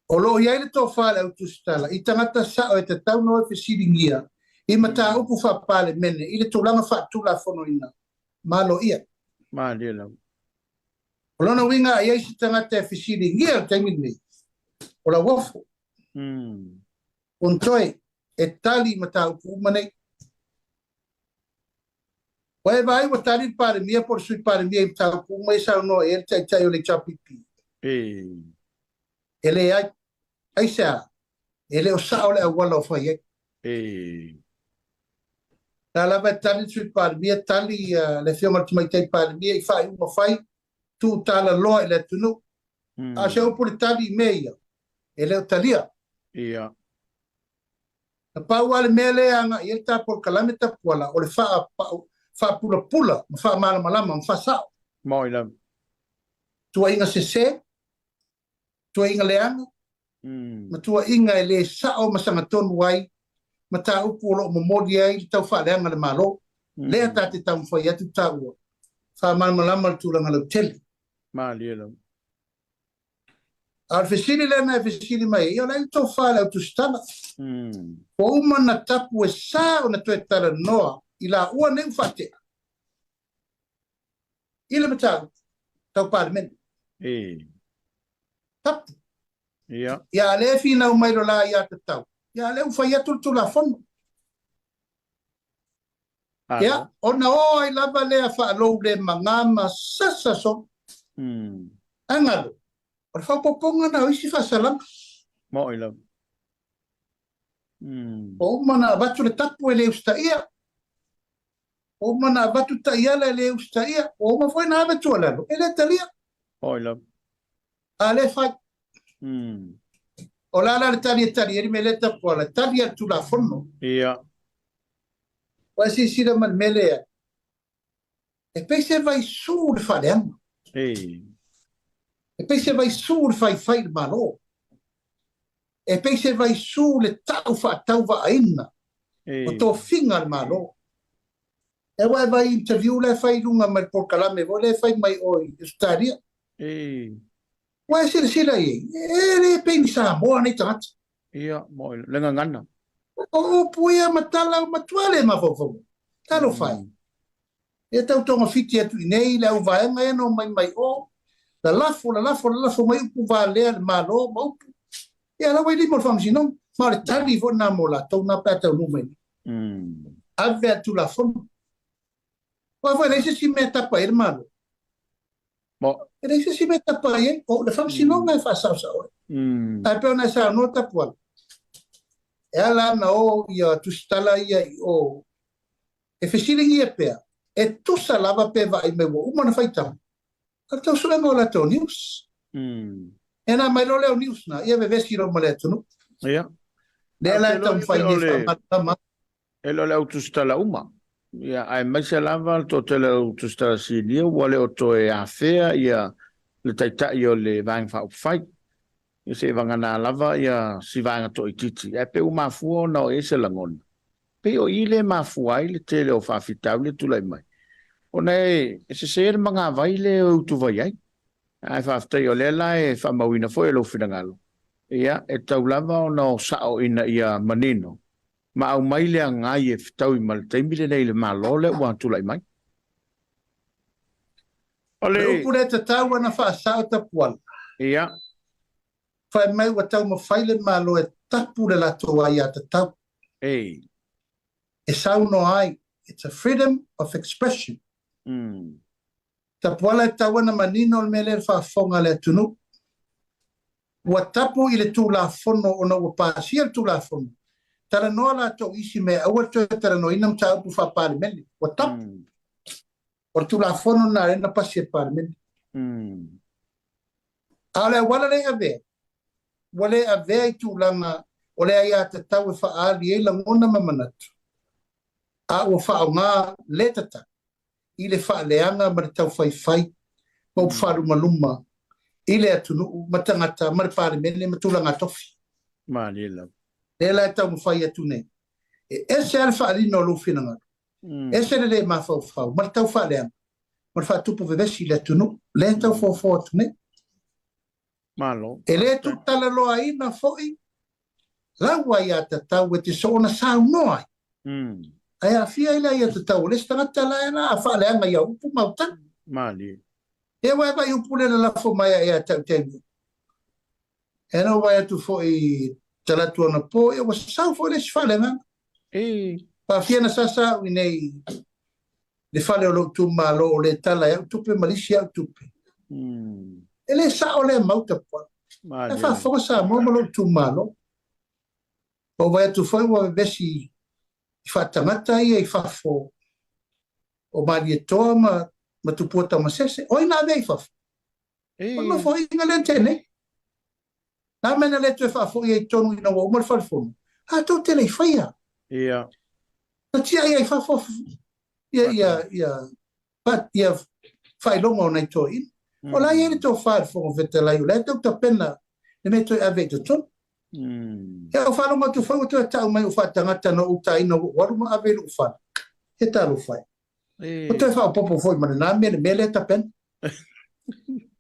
O lo ia ila to fale au tu stala. I tangata sa o e te tau no e fisiri ngia. I mata upu fa parlement. I le tūlanga fa tūla fono ina. Malo ia. Ma dia la. O lona winga ia isi tangata e fisiri ngia o taimini nei. O la wafo. Ontoi e tali mata upu umanei. Wai vai wa tali pare mia por sui pare mia mata upu umai sa no e tai tai o le chapipi. Ele ai sa. Ele o sa o le awala o fai e. Na lava tali sui pare mia tali le fiona tu mai tai pare mia i fai uma fai tu tala loa le tunu. A se upu le tali meia. Ele o talia. Ia. Na pau ale mele anga i el Polokalame Tapuala o le faa pula pula, ma faa malama lama, ma faa sao. Moi la. Tua inga sese, tua inga leanga, ma tua inga e le sao masanga tonu wai, ma ta upu o lo mamodi ai, tau faa leanga le malo, lea tate tau mwhai atu taua, faa malama lama le tūranga lau tele. Ma lia la. Al fesili lena e fesili mai, ia lai tau faa lau tu stana. O uma na tapu e sa o na tue tara noa, i la ua neu whatea. I le matau, tau parlement. Tapu. Ia le fina o mairo la ia te tau. Ia le uwhai atu tu la fono. Ia, o na o ai lava lea wha lou le mangama sasa so. Angalo. O le whapoponga na oisi whasalama. Moi la. O mana batu le tapu e le usta ia. O mana batu ta ia le usta ia. O ma foi na batu alalo. Ele talia. Oi la. Ale fai. O la le tali eri me le tapu ala. Tali tu la fono. Ia. Wa si sira man mele ia. E pese vai su le faleanga. E pese vai su le fai malo. E pese vai su le tau va aina. O to finga al malo. E vai interview le fai lunga mal Polokalame, vo le fai mai oi stadia. Wa sila ye. E le pe Samoa ni tat. Ia, moi, lenga ngana. O puia matala matuale ma fofo. Talo fai. E tau tonga fiti atu nei le au vaenga e no mai o. La lafo mai upu va le malo mau. Ia la wai di mo famsino. Ma le tali vo na mola to na pata no mai. Ave tu la fono. Wa foi lei si meta pa ir malo. Mo. Lei si meta pa ir o le famsino na fa sa sa. Ai pe na sa no Tapuala. Ela na o ia tu stala ia o. E fesili ia pe. E tu sa lava pe vai me wo uma na faita. Ka tau sula no la to news. E na mai lo le news na ia ve vesi ro maleto no. Ia. Ela tau fai ni fa. Elo le autostala uma. Ia, ai mai se lava to te le autostala sinia, wale o to e afea, ia le taitai o le vang fa upfai. Ia se vangana lava, ia si vanga to i titi. E pe u mafua na o e se langona. Pe o i le mafua i le tele o whawhitau le tulai mai. O nei, e se se mga vai le o tu vai ai. Ai whawhitai o le la e whamauina fo e lo whirangalo. ia e tau lava o no sao ina ia manino. Ma au mai le ngai e fitau i mal taimi le nei le malo le ua tulai mai. Le upure te tau ana wha sao Tapuala. Ia. Whai mai wa tau ma whaile malo e tapu le lato ai a te tau. Ei. E sau no ai. It's a freedom of expression. Tapuala e tau ana manino le mele le whaafonga le atunu. Wa tapu i le tūlafono o na ua pāsia le tūlafono. Tara noa la tau isi me aua tau tara no inam tau pu whapare mele. Wa tapu. O le tūlafono na rena pasi e pare mele. Ale wala le ave. Wale ave i tūlanga o le ai a te tau e whaali e la ngona mamanatu. A ua whao ngā le tata. I le whaaleanga ma le tau whai mau wharu maluma. I le atunu matangata ma le pare mele ma tūlanga tofi. Ma le lau. Le la tau mwhai atu nei. E se ale whaali no lo whina e se le ma whau. Ma le tau whaaleanga. Ma le whaatupu vevesi le atunu. Le tau whau atu nei. Malo. E le tu tala loa ina foi. Lau ai a te tau e te soona sau noai. Ai a fia ila i a te tau. Le stangata la ena a whaaleanga i a upu mautan. Mali. E wai vai upu le na lafo mai a tau tenu. E no vai atu foi talatu ana po. E wa sau foi le si whaaleanga. Pa fia na sasa u nei. Le whale o lo tu malo o le tala e utupe malisi a utupe. Ele sa o le mauta po. E fa fo sa mo lo tu malo. O vai tu foi o besi fa tamata e fa fo. O mali e toma ma tu pota ma sese. O ina ve fa. O no foi ina le tene. Na mena le tu fa fo e tonu ina o mo fa fo. Ha tu tele faia. Ia. Na tia e fa fo. Ia. Pat ia fai longo na toi. O la ele to far fo vetela eu le to pena le meto ave to ton e o falo mo to fo to ta mai o fa tanga no uta ino o mo ave lu fa e ta lu fa o to fa popo fo ma na me le ta pen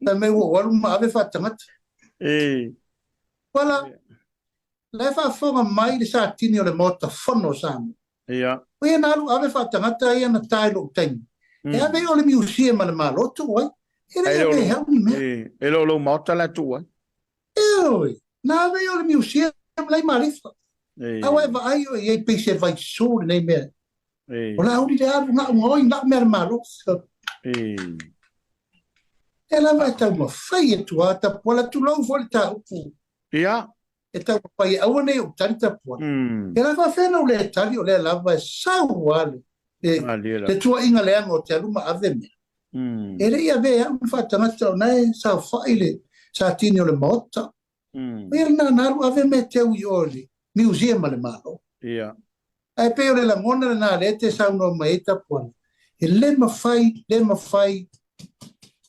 na me o mo ave fa tanga wala le fa fo mai le sa tini o le mota fono sam o e na lu ave fa tanga e na tai lu ten e ave o le museum ma le malo to Ele lo mota la tua. Na ve o museum lai marifa. Awe va ai e pese vai so nei me. Ola uri de aru na ngoi na mer malo. Ela vai ta uma fai tu ata pola tu lo volta upu. Ia. E ta pai au nei o tanta po. Ela va fe no le tali o le lava sa wale. Le tua inga le ngo te aluma ave me. Ele ia ve a fa tanga nei sa faile sa tini o le mota. Ele na naru ave me te uioli museum le malo. Ia. Ai pe o le la mona na le te sa no mai ta po. Ele ma fai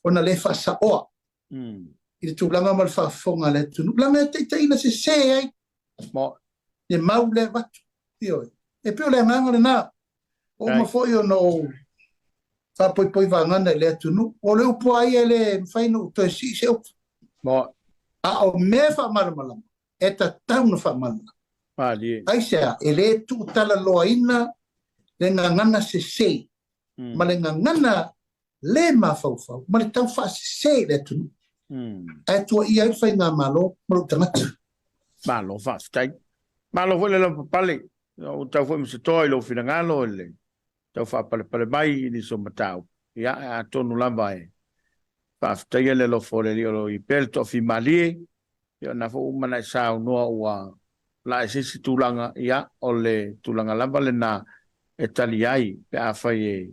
ona le fa sa o. Ele tu langa mal fa fonga le tu. Langa te ina se ai. Mo e mau le va. Io. E pe o le nganga na. O ma foi o no fa poi vangana le atunu o le upo ai ele fai no to si se mo a o me fa malama e ta tau fa malama ali ai se ele tu tala loina le ngana se ma le ngana le ma fa ma le tau fa se le atunu e tu ia fai nga malo mo tangata malo fa stai malo vole lo pale o tau foi se toi lo finangalo le tau fa pale mai ni so matau ia a tonu lava e fa stai le lo fole lo I pelto fi mali ia na fo mana sa no wa la ese tulanga ia o le tulanga lava le na italiai pe a fai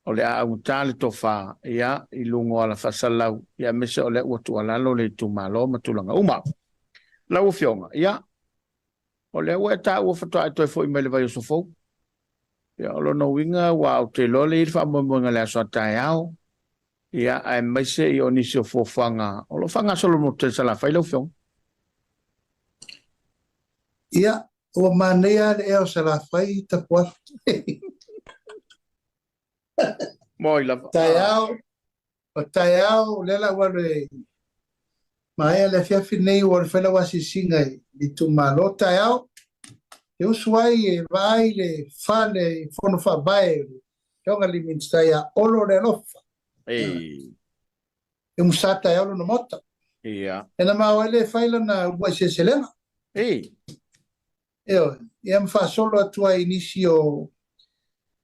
o le a utale to fa ia I lungo ala fa salau ia mese o le o tu ala lo le tu malo ma tulanga uma la o fionga ia o le o ta o fa to foi me le vai so fo ia lo no winga wa o te lo le fa mo nga le so tai au ia ai mai se I oni se fo fanga o lo fanga solo mo te sala fa lo fiong ia o manea le o sala fai ta po moi la tai au le la wa le Mai le fiafi nei o le fela wasi singa i tu malota yao. E usuai e vai le fale fono fa bae. Kionga li minsta ya olo le lofa. E Musata yao no mota. ia. E na mawele faila na ua se selena. E Eo, ia mfa solo atua inisi o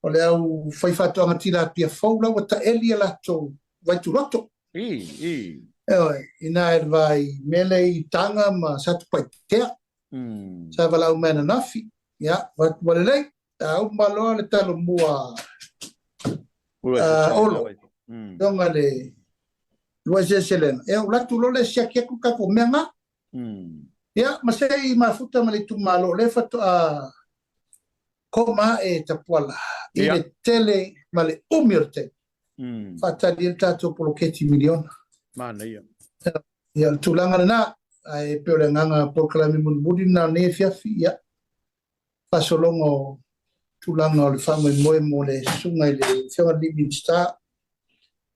le au faifato anga tira pia faula wata elia lato vai tu roto. e Eo, ina e vai mele i tanga ma satu pai tea. Sa vala u mena nafi. Ya, wale lei. Au malo le talo mua olo. Donga le lua se selena. Eo, latu lo le siakia kuka ko menga. Ya, masai mafuta malitu malo le fato a koma e tapuala. Ile tele male umirte. Fata di tato poloketi miliona. Mana ia. Ya, tulanga na ai peole nganga Polokalame munbudi na ne fiafi ya. Fasolongo tulanga o le famo moe mo le sunga le fianga living star.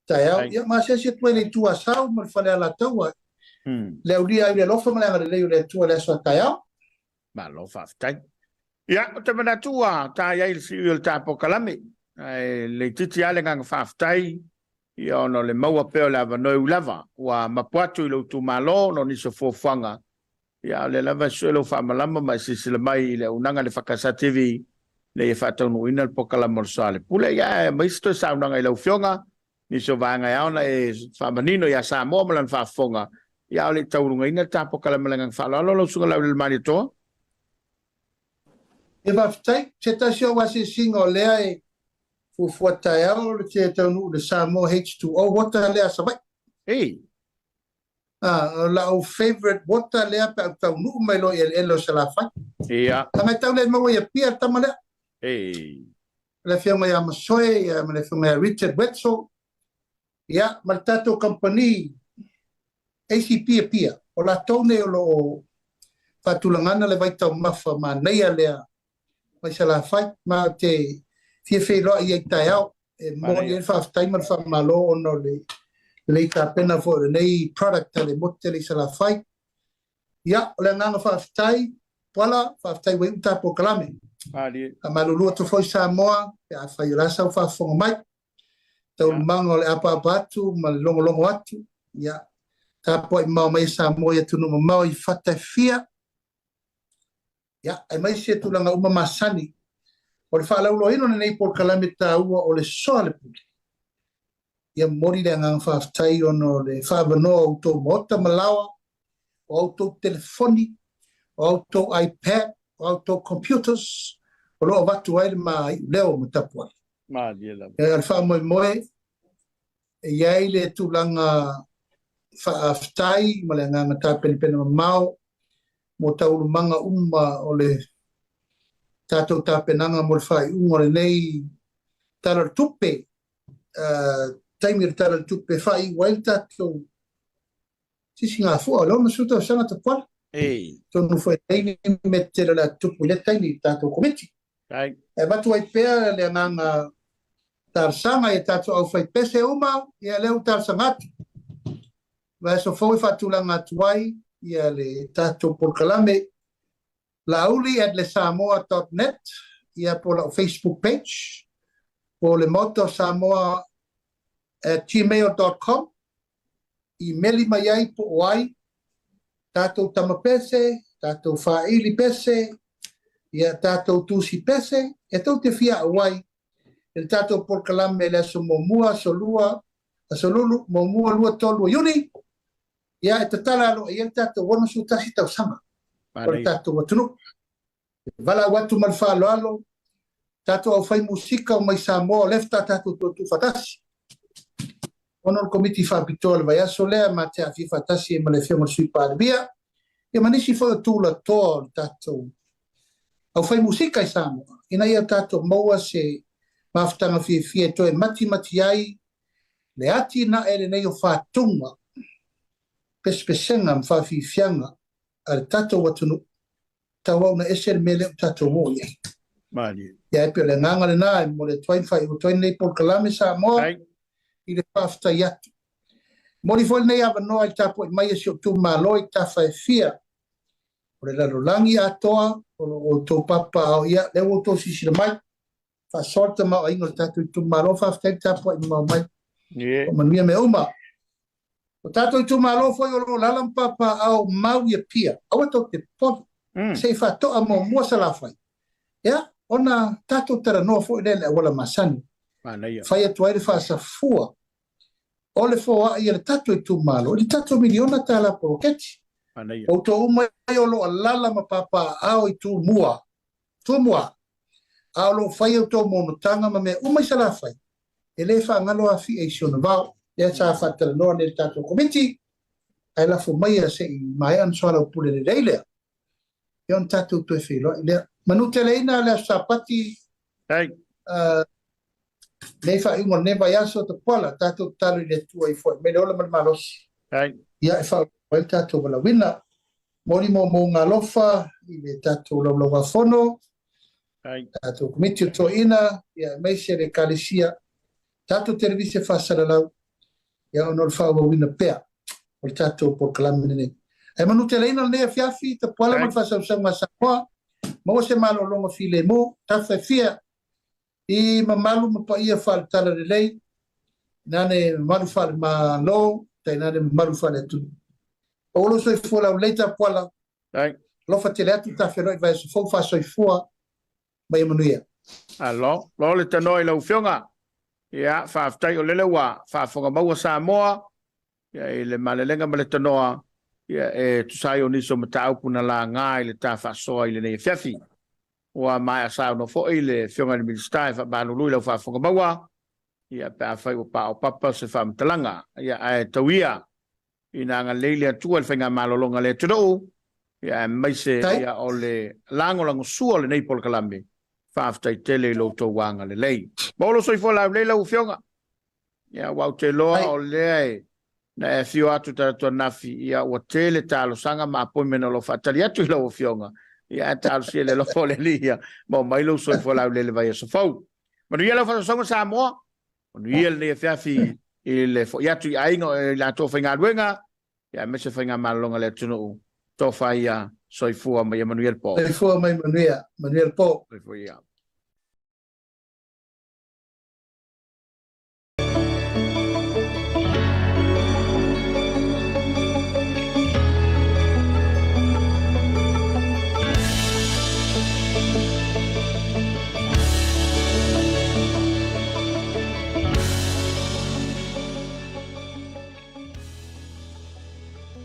Tayau, ya masai se tuele tua sau mo le fale ala taua. Le ulia ile lofa malanga le le tua le so tayau. Ma lo fa tai. Ya, o te mana tua, ta ia il si il Polokalame. Le titi ale ngang fa tai. Ia ono le maua peo le ava noi ulava. Wa mapuatu ilo tu malo no niso Fofoga. Ia le lava suelo fa malama ma sisile mai le unanga le fakasa TV. Le ia fa tonu ina le Polokalame o Soalepule. Ia ma isto sa unanga ilo fionga. Niso vanga ia ona e fa manino ia Samoa malan fa Fofoga. Ia ole taurunga ina Polokalame ngang fa lo sunga la le mani to. E va tai, se tasio wasi singo lea e fufuatai au le te taunu le Samoa H2O, wata lea sabai. Ei. La o favorite wata lea pe au taunu mai lo e elo se la fai. Ia. Tangai tau le maua ia pia tama lea. Ei. Le fianga ia Masoe, ia le fianga ia Richard Wetzel. Ia, ma le tatou company ACP e pia. O la tone o lo fatulangana le vai tau mafa ma neia lea. Mai se la fai, ma te fie loa i tai au. E moni e whaftai man whamalo ono le ka pena fo nei product le mote le se la fai. Ia, o le nganga whaftai, Tapuala, whaftai wei uta Polokalame. A malulua to foi Samoa, pe a whai rasa u whafonga mai. Tau manga o le apa atu, ma le longo atu. Ia, tapo i mau mai Samoa ia tunu mau i whatai fia. Ia, ai mai se tulanga uma masani. O le whaalaulo ino nei Polokalame ta ua o le Soalepule. Ia mori le ngang whaftai ono le whaavanoa o tō mota malawa, o tō telefoni, o tō iPad, o tō computers, o loa watu aile ma leo mo Tapuala. E al wha moe, e iai le tulanga whaftai, ma le ngang ta penipena mau, mo taulu manga o le tatou tapenanga mo le whai unga le nei tala tupe, taimir tala tupe whai wail tatou sisi ngā fua, leo masuta o sanga Tapuala. Tonu whai teini me te la tupu le taini tatou komiti. E batu ai pēr le nganga tarsanga e tatou au whai pese uma, ia leo tarsanga atu. Vai so fau whatulanga atuai, ia le tatou Polokalame, lauli at le samoa.net, ia po la Facebook page, po le moto samoa at gmail.com, emaili mai ai po oai, tatou tamapese, tatou whaili pese, ia tatou tusi pese, e tau te fia oai, e tatou Polokalame le aso momua, asolulu, momua lua tolu yuni, ia e tatala alo, ia tatou wana su tasi tau sama. O tatou watunu. Vala watu malfa alo, tatou au fai musika o mai Samoa, lefta tatou tu fatasi. Ono komiti whapitoa vai aso lea, ma te afi fatasi e male whionga sui pārbia. E manisi foi o tūla toa tatou. Au fai musika i Samoa. Ina ia tatou maua se maftanga fie toe mati ai, le ati na ele nei o whatunga. Pespesenga mwhafi fianga. Al tatou watunu. Tawa una esel mele o tatou mo iai. Ia e pio le nganga le nā, mo le toin whai o toin nei Polokalame Samoa. I le whaftai atu. Mori foi nei ava no ai tapo mai si tu maloi ta fai fia. Ore la rolangi atoa o to papa o ia le o to si mai. Fa sorte ma ai no tatu tu malo fa tek tapo mai. O mania me uma. O tatu tu malo foi o lalam papa au mau ia pia. Au to te pop. Se fa to amo mo sala fai. Ya, ona tatu tera no foi le wala masani. Fai atu ai fa sa fua. Ole fo ia tatu tu malo. Di tatu miliona tala poketi. O to uma o lo lala ma papa au tu mua. Tu mua. Au lo fai o to mono tanga ma me uma sala fai. Ele fa ngalo afi e shona va. Ya sa fa tera no ne tatu komiti. Ai la fo mai se mai an Soalepule le leile. Yon tatu to filo. Ile manuteleina le sapati. Hey. Le fa ingo ne vai aso Tapuala tatu talu le tu ai foi. Me le malos. Hey. Ya fa wel tatu wala wina. Mori mo ngalofa ile tatu lo fono. Hey. Tatu komiti to ina ya meise le kalisia. Tatu televise fa sala ya onol fa wina pea. O tatu Polokalame ne. E manuteleina ne fiafi Tapuala man fa sa Samoa. Mo se malo longa file mo ta fia I mamalu ma ia fal tala le lei nane malu fal ma lo tai nane malu fal tu o lo so fu la le Tapuala Ai lo fa tele atu ta fe vai so fa so fu mai manuia alo lo le tano I lo fionga ya fa tai o le wa fa fonga mau Samoa ya le malelenga ma le tano ya tu sai o niso mata puna la ngai le ta fa so ile ne fiafi wa mai sa no fo ile fionga ni milstai fa ba lu lo fa fonga maua ia pa fa o pa o papa se fa mtalanga ia ai tawia ina nga leile tu al fenga malolonga le tudo ia mai se ia ole lango lango su ole nei Polokalame fa aftai tele lo to wanga le lei bolo so fo la le lo fionga ia wa te lo ole na fio atu ta to nafi ia o tele talo sanga ma po meno lo fa tali atu lo fionga ia tal si le lo fole lia mo mai lo so fo la le vai so fo ma ia lo fa so Samoa no ia le fiafi ile fo ia tu ai no la to finga luenga ia me se finga malonga le tuno to fa ia so fu ma Manuel po fu mai manuia Manuel po fo ia